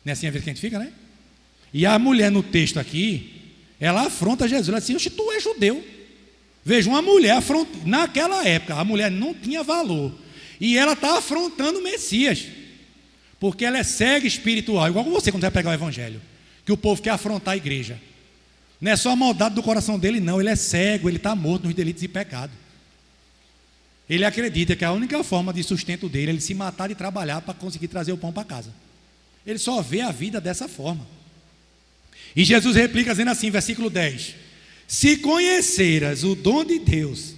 Não é assim a vez que a gente fica, né? E a mulher no texto aqui, ela afronta Jesus. Ela diz assim, oxe, tu é judeu. Veja, uma mulher naquela época, a mulher não tinha valor. E ela está afrontando o Messias. Porque ela é cega espiritual, igual você quando vai pregar o Evangelho. Que o povo quer afrontar a igreja. Não é só a maldade do coração dele, não. Ele é cego, ele está morto nos delitos e pecados. Ele acredita que a única forma de sustento dele é ele se matar e trabalhar para conseguir trazer o pão para casa. Ele só vê a vida dessa forma. E Jesus replica dizendo assim, versículo 10: se conheceras o dom de Deus,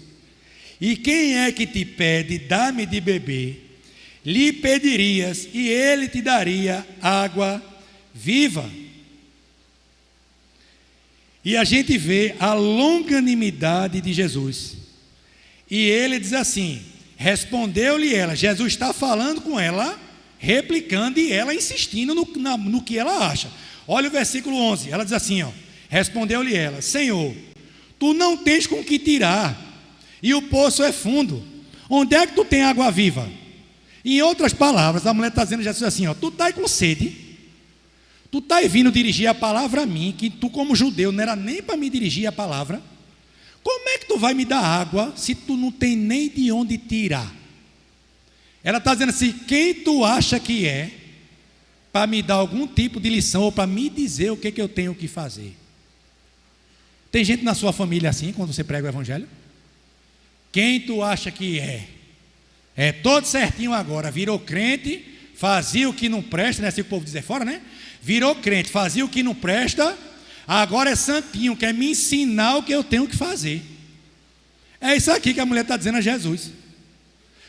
e quem é que te pede, dá-me de beber, lhe pedirias e ele te daria água viva. E a gente vê a longanimidade de Jesus. E ele diz assim, respondeu-lhe ela, Jesus está falando com ela, replicando e ela insistindo no que ela acha. Olha o versículo 11, ela diz assim, respondeu-lhe ela, Senhor, tu não tens com que tirar, e o poço é fundo, onde é que tu tem água viva? Em outras palavras, a mulher está dizendo a Jesus assim, tu estás com sede, tu estás vindo dirigir a palavra a mim, que tu como judeu não era nem para me dirigir a palavra. Como é que tu vai me dar água se tu não tem nem de onde tirar? Ela está dizendo assim, quem tu acha que é para me dar algum tipo de lição ou para me dizer o que eu tenho que fazer? Tem gente na sua família assim, quando você prega o Evangelho? Quem tu acha que é? É todo certinho agora, virou crente, fazia o que não presta, né? Assim que o povo diz fora, né? Virou crente, fazia o que não presta, agora é santinho, quer me ensinar o que eu tenho que fazer. É isso aqui que a mulher está dizendo a Jesus.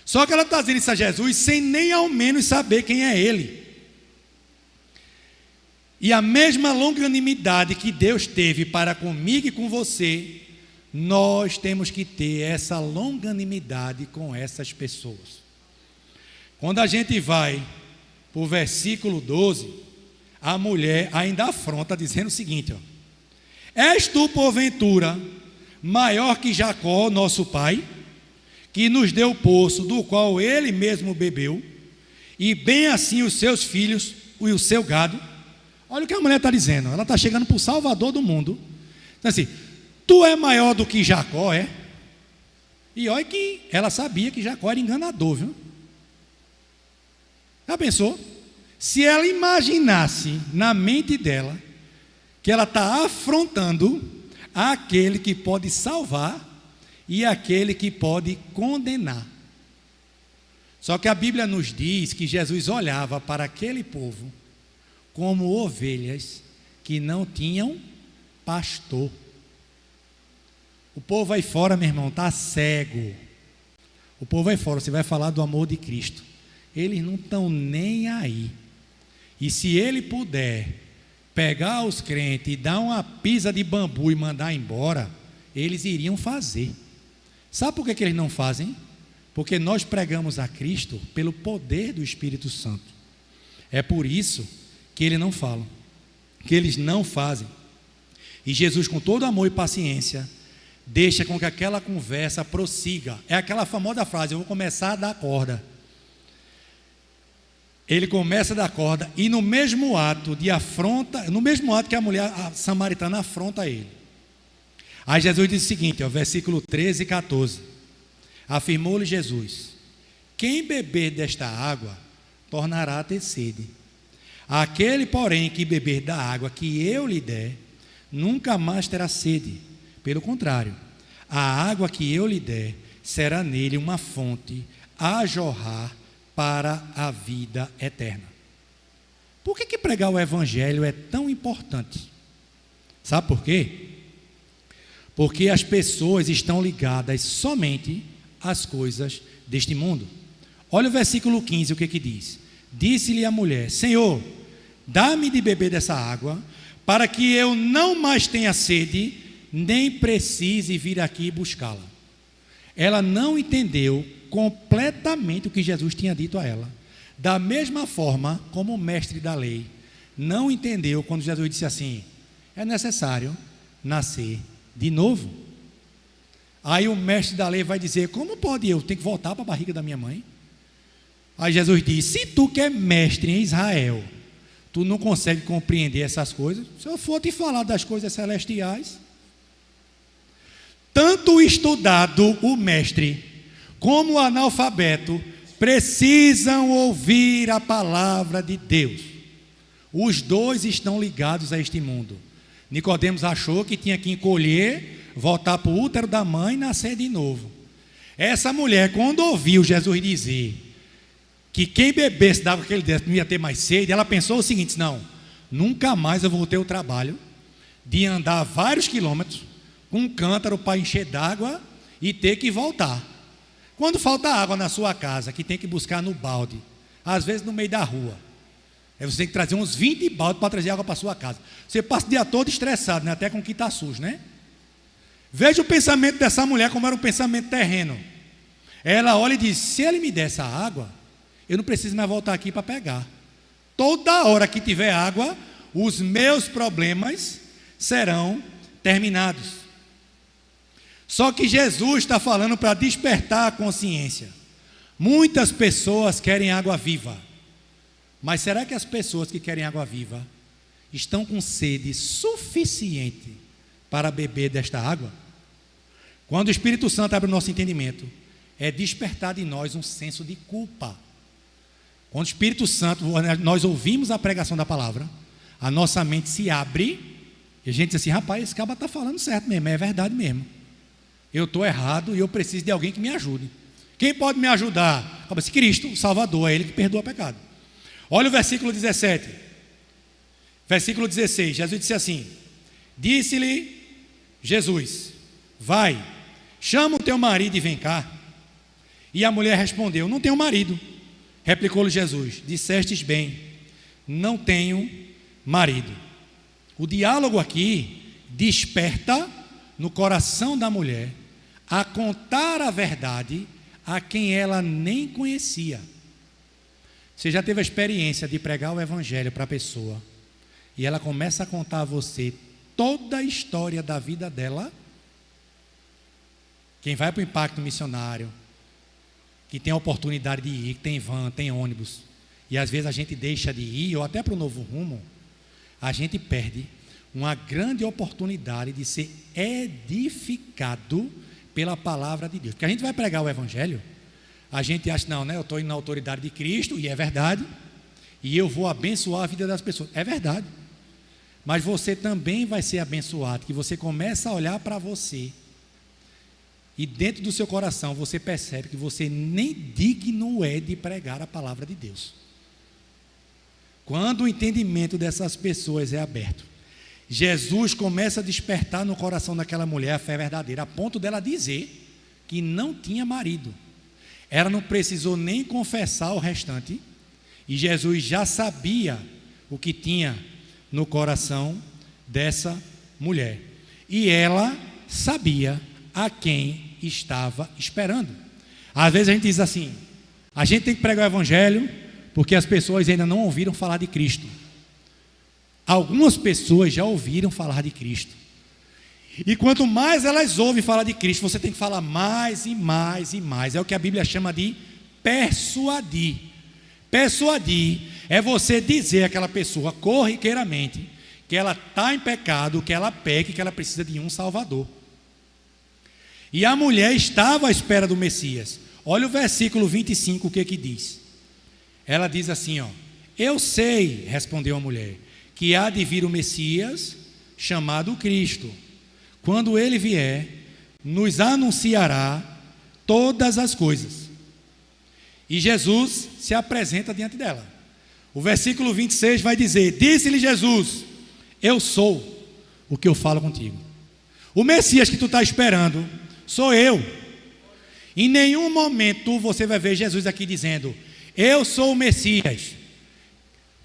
Só que ela está dizendo isso a Jesus sem nem ao menos saber quem é Ele. E a mesma longanimidade que Deus teve para comigo e com você, nós temos que ter essa longanimidade com essas pessoas. Quando a gente vai para o versículo 12, a mulher ainda afronta dizendo o seguinte, ó: és tu porventura maior que Jacó, nosso pai, que nos deu o poço do qual ele mesmo bebeu, e bem assim os seus filhos e o seu gado? Olha o que a mulher está dizendo, ela está chegando para o Salvador do mundo. Então assim, tu é maior do que Jacó, é? E olha que ela sabia que Jacó era enganador, viu? Já pensou? Se ela imaginasse na mente dela que ela está afrontando aquele que pode salvar e aquele que pode condenar. Só que a Bíblia nos diz que Jesus olhava para aquele povo como ovelhas que não tinham pastor. O povo aí fora, meu irmão, está cego. O povo aí fora, você vai falar do amor de Cristo, eles não estão nem aí. E se ele puder pegar os crentes e dar uma pisa de bambu e mandar embora, eles iriam fazer. Sabe por que eles não fazem? Porque nós pregamos a Cristo pelo poder do Espírito Santo. É por isso que eles não falam, que eles não fazem. E Jesus, com todo amor e paciência, deixa com que aquela conversa prossiga. É aquela famosa frase: eu vou começar a dar corda. Ele começa a dar corda, e no mesmo ato de afronta, no mesmo ato que a mulher samaritana afronta ele, aí Jesus diz o seguinte, ó, versículo 13 e 14: afirmou-lhe Jesus: quem beber desta água tornará a ter sede. Aquele, porém, que beber da água que eu lhe der, nunca mais terá sede. Pelo contrário, a água que eu lhe der será nele uma fonte a jorrar para a vida eterna. Por que pregar o Evangelho é tão importante? Sabe por quê? Porque as pessoas estão ligadas somente às coisas deste mundo. Olha o versículo 15, o que diz: disse-lhe a mulher: Senhor, dá-me de beber dessa água, para que eu não mais tenha sede, nem precise vir aqui buscá-la. Ela não entendeu completamente o que Jesus tinha dito a ela, da mesma forma como o mestre da lei não entendeu quando Jesus disse assim: é necessário nascer de novo. Aí o mestre da lei vai dizer: como pode eu ter que voltar para a barriga da minha mãe? Aí Jesus diz: se tu que é mestre em Israel, tu não consegue compreender essas coisas, se eu for te falar das coisas celestiais. Tanto o estudado, o mestre, como o analfabeto precisam ouvir a palavra de Deus. Os dois estão ligados a este mundo. Nicodemos achou que tinha que encolher, voltar para o útero da mãe e nascer de novo. Essa mulher, quando ouviu Jesus dizer que quem bebesse da água que ele desse não ia ter mais sede, ela pensou o seguinte: não, nunca mais eu vou ter o trabalho de andar vários quilômetros com um cântaro para encher d'água e ter que voltar. Quando falta água na sua casa, que tem que buscar no balde, às vezes no meio da rua, aí você tem que trazer uns 20 baldes para trazer água para a sua casa. Você passa o dia todo estressado, né? Até com o que está sujo, né? Veja o pensamento dessa mulher como era um pensamento terreno. Ela olha e diz: se ele me der essa água, eu não preciso mais voltar aqui para pegar. Toda hora que tiver água, os meus problemas serão terminados. Só que Jesus está falando para despertar a consciência. Muitas pessoas querem água viva, mas será que as pessoas que querem água viva estão com sede suficiente para beber desta água? Quando o Espírito Santo abre o nosso entendimento, é despertar em nós um senso de culpa. Quando o Espírito Santo, nós ouvimos a pregação da palavra, a nossa mente se abre e a gente diz assim: rapaz, esse cara está falando certo mesmo, é verdade mesmo. Eu estou errado e eu preciso de alguém que me ajude. Quem pode me ajudar? Como assim? Cristo, o Salvador, é Ele que perdoa o pecado. Olha o versículo 17. Versículo 16, Jesus disse assim: disse-lhe Jesus: vai, chama o teu marido e vem cá. E a mulher respondeu: não tenho marido. Replicou-lhe Jesus: dissestes bem, não tenho marido. O diálogo aqui desperta no coração da mulher a contar a verdade a quem ela nem conhecia. Você já teve a experiência de pregar o evangelho para a pessoa e ela começa a contar a você toda a história da vida dela? Quem vai para o impacto missionário, que tem a oportunidade de ir, que tem van, tem ônibus, e às vezes a gente deixa de ir, ou até para o Novo Rumo, a gente perde uma grande oportunidade de ser edificado pela palavra de Deus. Porque a gente vai pregar o evangelho, a gente acha, não, né, eu estou indo na autoridade de Cristo, e é verdade, e eu vou abençoar a vida das pessoas, é verdade, mas você também vai ser abençoado, que você começa a olhar para você, e dentro do seu coração você percebe que você nem digno é de pregar a palavra de Deus. Quando o entendimento dessas pessoas é aberto, Jesus começa a despertar no coração daquela mulher a fé verdadeira, a ponto dela dizer que não tinha marido. Ela não precisou nem confessar o restante, e Jesus já sabia o que tinha no coração dessa mulher, e ela sabia a quem estava esperando. Às vezes a gente diz assim: a gente tem que pregar o evangelho porque as pessoas ainda não ouviram falar de Cristo. Algumas pessoas já ouviram falar de Cristo, e quanto mais elas ouvem falar de Cristo, você tem que falar mais e mais e mais. É o que a Bíblia chama de persuadir. Persuadir é você dizer àquela pessoa corriqueiramente que ela está em pecado, que ela peca e que ela precisa de um Salvador. E a mulher estava à espera do Messias. Olha o versículo 25, o que diz. Ela diz assim, ó: eu sei, respondeu a mulher, que há de vir o Messias, chamado Cristo. Quando ele vier, nos anunciará todas as coisas. E Jesus se apresenta diante dela. O versículo 26 vai dizer: disse-lhe Jesus: eu sou o que eu falo contigo. O Messias que tu está esperando sou eu. Em nenhum momento você vai ver Jesus aqui dizendo: eu sou o Messias.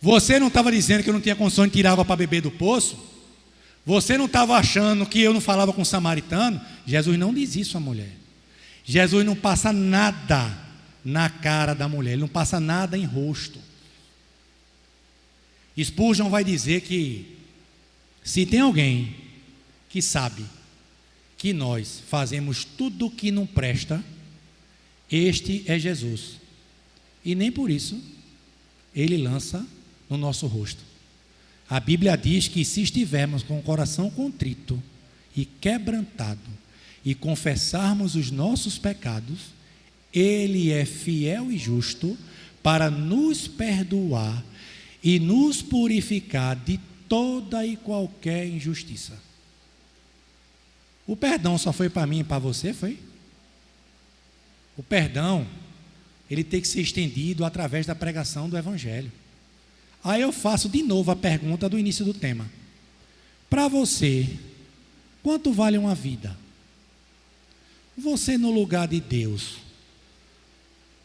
Você não estava dizendo que eu não tinha condições de tirar água para beber do poço? Você não estava achando que eu não falava com o samaritano? Jesus não diz isso à mulher. Jesus não passa nada na cara da mulher, ele não passa nada em rosto. Spurgeon vai dizer que se tem alguém que sabe que nós fazemos tudo o que não presta, este é Jesus. E nem por isso ele lança no nosso rosto. A Bíblia diz que se estivermos com o coração contrito e quebrantado e confessarmos os nossos pecados, ele é fiel e justo para nos perdoar e nos purificar de toda e qualquer injustiça. O perdão só foi para mim e para você, foi? O perdão, ele tem que ser estendido através da pregação do Evangelho. Aí eu faço de novo a pergunta do início do tema. Para você, quanto vale uma vida? Você no lugar de Deus,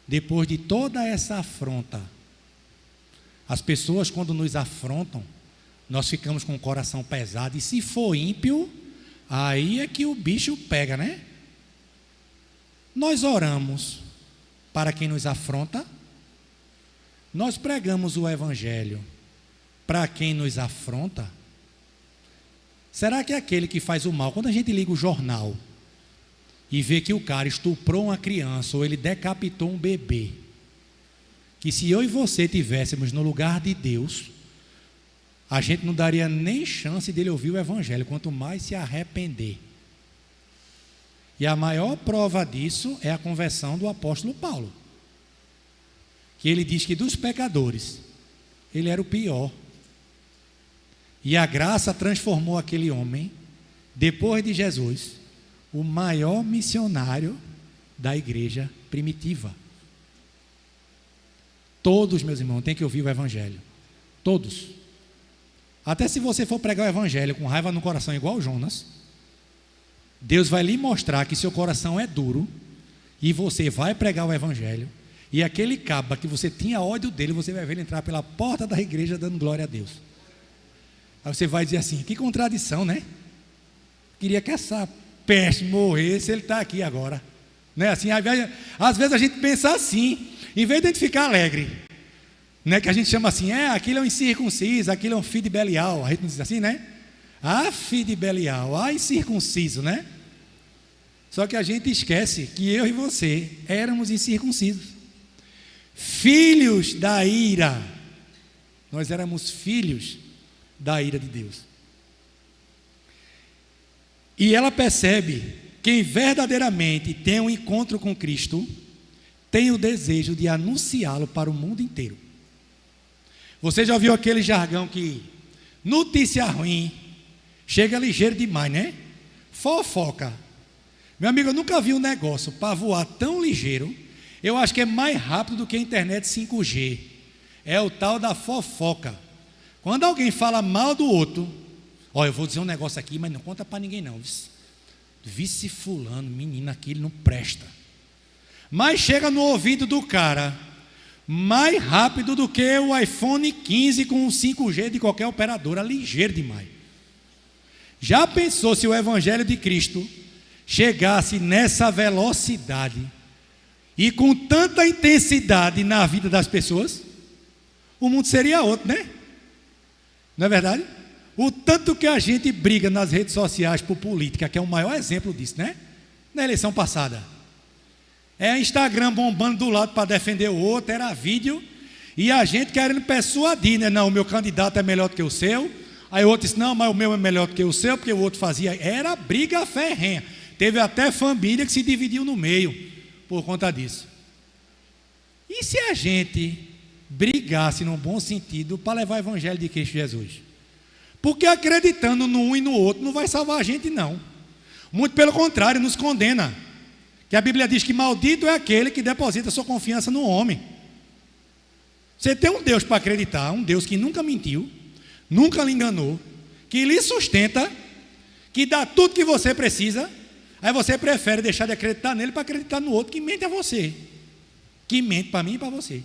depois de toda essa afronta, as pessoas quando nos afrontam, nós ficamos com o coração pesado, e se for ímpio, aí é que o bicho pega, né? Nós oramos para quem nos afronta, nós pregamos o Evangelho para quem nos afronta. Será que é aquele que faz o mal, quando a gente liga o jornal e vê que o cara estuprou uma criança ou ele decapitou um bebê, que se eu e você tivéssemos no lugar de Deus, a gente não daria nem chance dele ouvir o Evangelho, quanto mais se arrepender. E a maior prova disso é a conversão do apóstolo Paulo, que ele diz que dos pecadores ele era o pior, e a graça transformou aquele homem, depois de Jesus, o maior missionário da igreja primitiva. Todos, meus irmãos, têm que ouvir o evangelho. Todos. Até se você for pregar o evangelho com raiva no coração, igual Jonas, Deus vai lhe mostrar que seu coração é duro, e você vai pregar o evangelho, e aquele caba que você tinha ódio dele, você vai ver ele entrar pela porta da igreja dando glória a Deus. Aí você vai dizer assim: que contradição, né? Queria que essa peste morresse, ele está aqui agora, né? Assim, às vezes a gente pensa assim, em vez de a gente ficar alegre, né? Que a gente chama assim: aquilo é um incircunciso, aquilo é um filho de Belial. A gente não diz assim, né? Filho de Belial, incircunciso, né? Só que a gente esquece que eu e você éramos incircuncisos, filhos da ira. Nós éramos filhos da ira de Deus. E ela percebe: quem verdadeiramente tem um encontro com Cristo tem o desejo de anunciá-lo para o mundo inteiro. Você já ouviu aquele jargão que notícia ruim chega ligeiro demais, né? Fofoca. Meu amigo, eu nunca vi um negócio para voar tão ligeiro. Eu acho que é mais rápido do que a internet 5G. É o tal da fofoca. Quando alguém fala mal do outro, eu vou dizer um negócio aqui, mas não conta para ninguém não. Vice fulano, menino, aquele não presta. Mas chega no ouvido do cara mais rápido do que o iPhone 15 com o 5G de qualquer operadora, ligeiro demais. Já pensou se o evangelho de Cristo chegasse nessa velocidade e com tanta intensidade na vida das pessoas? O mundo seria outro, né? Não é verdade? O tanto que a gente briga nas redes sociais por política, que é o maior exemplo disso, né? Na eleição passada, Instagram bombando do lado para defender o outro, era vídeo, e a gente querendo persuadir, né? Não, o meu candidato é melhor do que o seu. Aí o outro disse: não, mas o meu é melhor do que o seu, porque o outro fazia. Era briga ferrenha. Teve até família que se dividiu no meio por conta disso. E se a gente brigasse num bom sentido para levar o evangelho de Cristo Jesus? Porque acreditando num e no outro não vai salvar a gente, não. Muito pelo contrário, nos condena. Que a Bíblia diz que maldito é aquele que deposita sua confiança no homem. Você tem um Deus para acreditar, um Deus que nunca mentiu, nunca lhe enganou, que lhe sustenta, que dá tudo que você precisa. Aí você prefere deixar de acreditar nele para acreditar no outro que mente a você, que mente para mim e para você.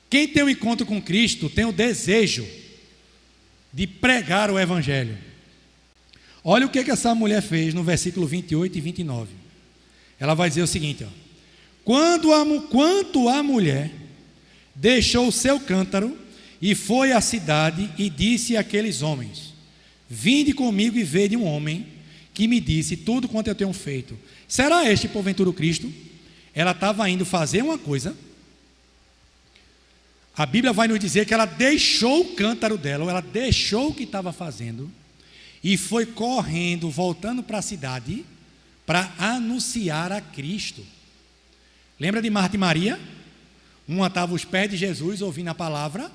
Quem tem um encontro com Cristo tem o desejo de pregar o evangelho. Olha o que essa mulher fez no versículo 28 e 29. Ela vai dizer o seguinte: quanto a mulher deixou o seu cântaro e foi à cidade e disse àqueles homens: vinde comigo e vede um homem que me disse tudo quanto eu tenho feito. Será este porventura o Cristo? Ela estava indo fazer uma coisa. A Bíblia vai nos dizer que ela deixou o cântaro dela, ou ela deixou o que estava fazendo, e foi correndo, voltando para a cidade, para anunciar a Cristo. Lembra de Marta e Maria? Uma estava aos pés de Jesus, ouvindo a palavra,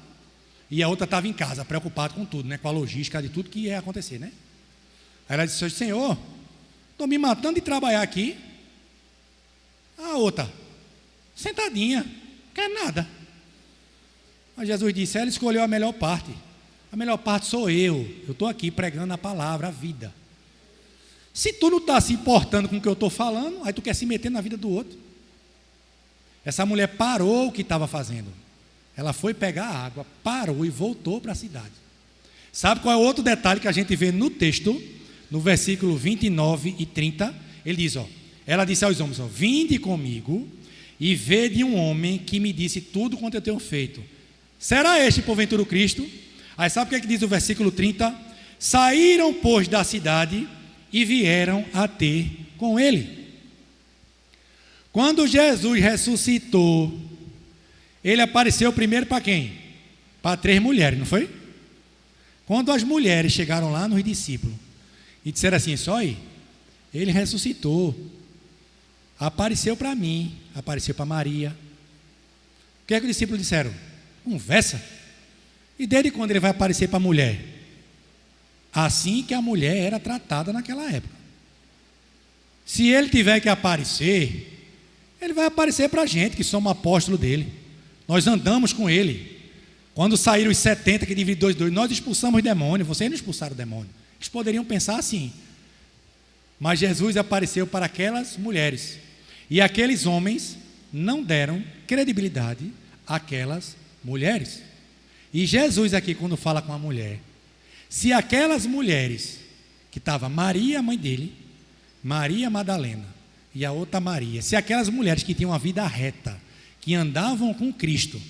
e a outra estava em casa, preocupada com tudo, né? Com a logística de tudo que ia acontecer, né? Aí ela disse: Senhor, estou me matando de trabalhar aqui. A outra, sentadinha, não quer nada. Mas Jesus disse: ela escolheu a melhor parte. A melhor parte sou eu estou aqui pregando a palavra, a vida. Se tu não está se importando com o que eu estou falando, aí tu quer se meter na vida do outro. Essa mulher parou o que estava fazendo. Ela foi pegar a água, parou e voltou para a cidade. Sabe qual é o outro detalhe que a gente vê no texto? No versículo 29 e 30, ele diz: ela disse aos homens: vinde comigo e vede um homem que me disse tudo quanto eu tenho feito. Será este porventura o Cristo? Aí sabe o que diz o versículo 30? Saíram, pois, da cidade e vieram a ter com ele. Quando Jesus ressuscitou, ele apareceu primeiro para quem? Para 3 mulheres, não foi? Quando as mulheres chegaram lá nos discípulos e disseram assim: só aí, ele ressuscitou, apareceu para mim, apareceu para Maria. O que é que os discípulos disseram? Conversa. E desde quando ele vai aparecer para a mulher? Assim que a mulher era tratada naquela época. Se ele tiver que aparecer, ele vai aparecer para a gente, que somos apóstolos dele. Nós andamos com ele. Quando saíram os 70 que dividem 2, nós expulsamos o demônio, vocês não expulsaram o demônio. Eles poderiam pensar assim. Mas Jesus apareceu para aquelas mulheres. E aqueles homens não deram credibilidade àquelas mulheres. E Jesus aqui, quando fala com a mulher, se aquelas mulheres, que estava Maria, a mãe dele, Maria Madalena e a outra Maria, se aquelas mulheres que tinham uma vida reta, que andavam com Cristo,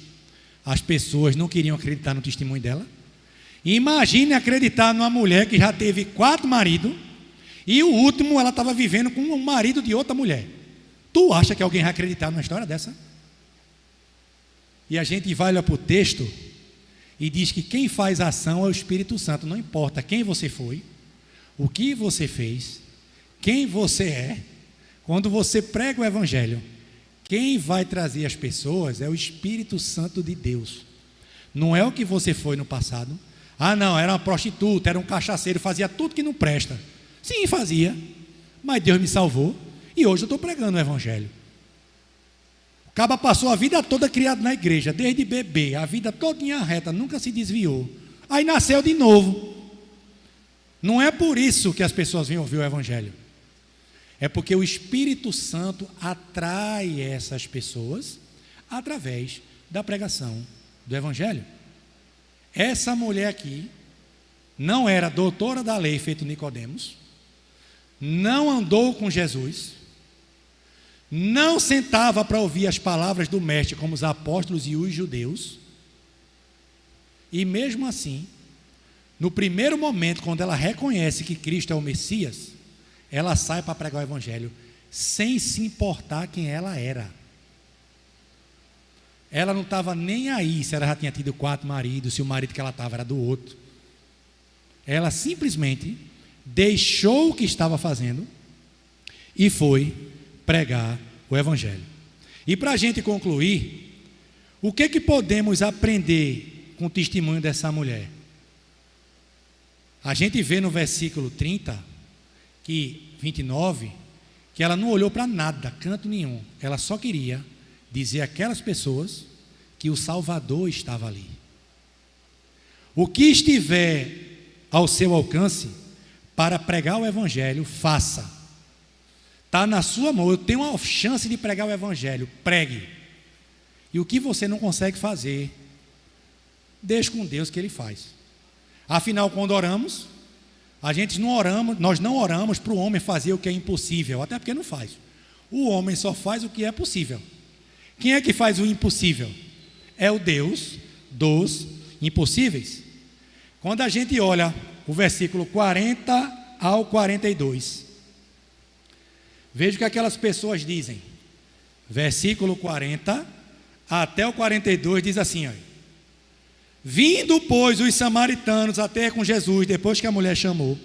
as pessoas não queriam acreditar no testemunho dela. Imagine acreditar numa mulher que já teve 4 maridos e o último ela estava vivendo com um marido de outra mulher. Tu acha que alguém vai acreditar numa história dessa? E a gente vai olhar para o texto e diz que quem faz a ação é o Espírito Santo. Não importa quem você foi, o que você fez, quem você é. Quando você prega o Evangelho, quem vai trazer as pessoas é o Espírito Santo de Deus. Não é o que você foi no passado. Ah não, era uma prostituta, era um cachaceiro, fazia tudo que não presta. Sim, fazia, mas Deus me salvou e hoje eu estou pregando o Evangelho. O caba passou a vida toda criado na igreja, desde bebê, a vida todinha reta, nunca se desviou. Aí nasceu de novo. Não é por isso que as pessoas vêm ouvir o Evangelho. É porque o Espírito Santo atrai essas pessoas através da pregação do Evangelho. Essa mulher aqui não era doutora da lei feito Nicodemos, não andou com Jesus, não sentava para ouvir as palavras do mestre como os apóstolos e os judeus, e mesmo assim, no primeiro momento, quando ela reconhece que Cristo é o Messias, ela sai para pregar o Evangelho, sem se importar quem ela era. Ela não estava nem aí se ela já tinha tido 4 maridos, se o marido que ela estava era do outro. Ela simplesmente deixou o que estava fazendo e foi pregar o Evangelho. E para a gente concluir, o que podemos aprender com o testemunho dessa mulher? A gente vê no versículo 29, que ela não olhou para nada, canto nenhum. Ela só queria dizer àquelas pessoas que o Salvador estava ali. O que estiver ao seu alcance para pregar o Evangelho, faça. Está na sua mão, eu tenho a chance de pregar o Evangelho, pregue. E o que você não consegue fazer, deixe com Deus que Ele faz. Afinal, quando oramos, nós não oramos para o homem fazer o que é impossível, até porque não faz. O homem só faz o que é possível. Quem é que faz o impossível? É o Deus dos impossíveis. Quando a gente olha o versículo 40 ao 42, veja o que aquelas pessoas dizem. Versículo 40 até o 42 diz assim, ó: vindo, pois, os samaritanos até com Jesus, depois que a mulher chamou,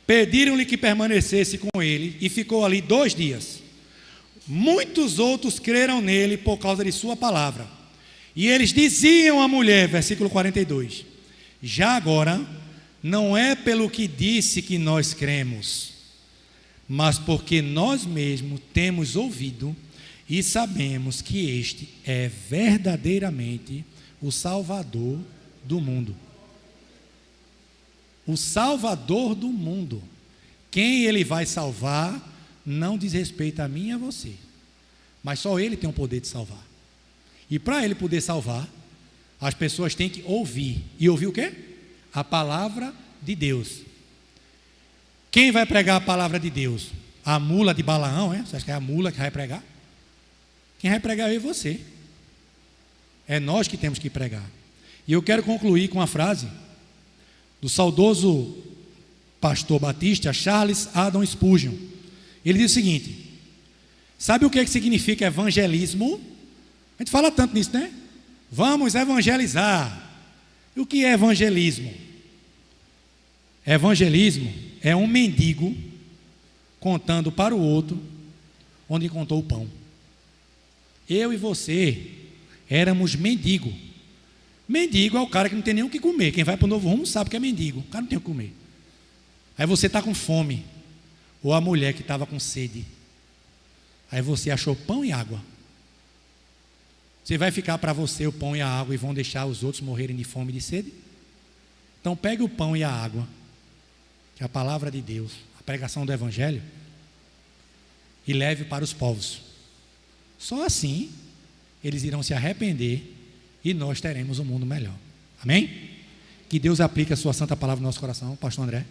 pediram-lhe que permanecesse com ele, e ficou ali 2 dias. Muitos outros creram nele por causa de sua palavra. E eles diziam à mulher, versículo 42, já agora, não é pelo que disse que nós cremos, mas porque nós mesmos temos ouvido e sabemos que este é verdadeiramente o Salvador do mundo. O Salvador do mundo. Quem Ele vai salvar não diz respeito a mim e a você, mas só Ele tem o poder de salvar. E para Ele poder salvar, as pessoas têm que ouvir. E ouvir o quê? A palavra de Deus. Quem vai pregar a palavra de Deus? A mula de Balaão, é? Você acha que é a mula que vai pregar? Quem vai pregar é eu e você. É nós que temos que pregar. E eu quero concluir com uma frase do saudoso pastor batista Charles Haddon Spurgeon. Ele diz o seguinte: sabe o que significa evangelismo? A gente fala tanto nisso, né? Vamos evangelizar. E o que é evangelismo? Evangelismo é um mendigo contando para o outro onde encontrou o pão. Eu e você éramos mendigo. Mendigo é o cara que não tem nem o que comer. Quem vai para o Novo Rumo sabe que é mendigo. O cara não tem o que comer. Aí você está com fome. Ou a mulher que estava com sede. Aí você achou pão e água. Você vai ficar para você o pão e a água e vão deixar os outros morrerem de fome e de sede? Então pegue o pão e a água, que é a palavra de Deus, a pregação do Evangelho, e leve para os povos. Só assim eles irão se arrepender e nós teremos um mundo melhor. Amém? Que Deus aplique a sua santa palavra no nosso coração. Pastor André.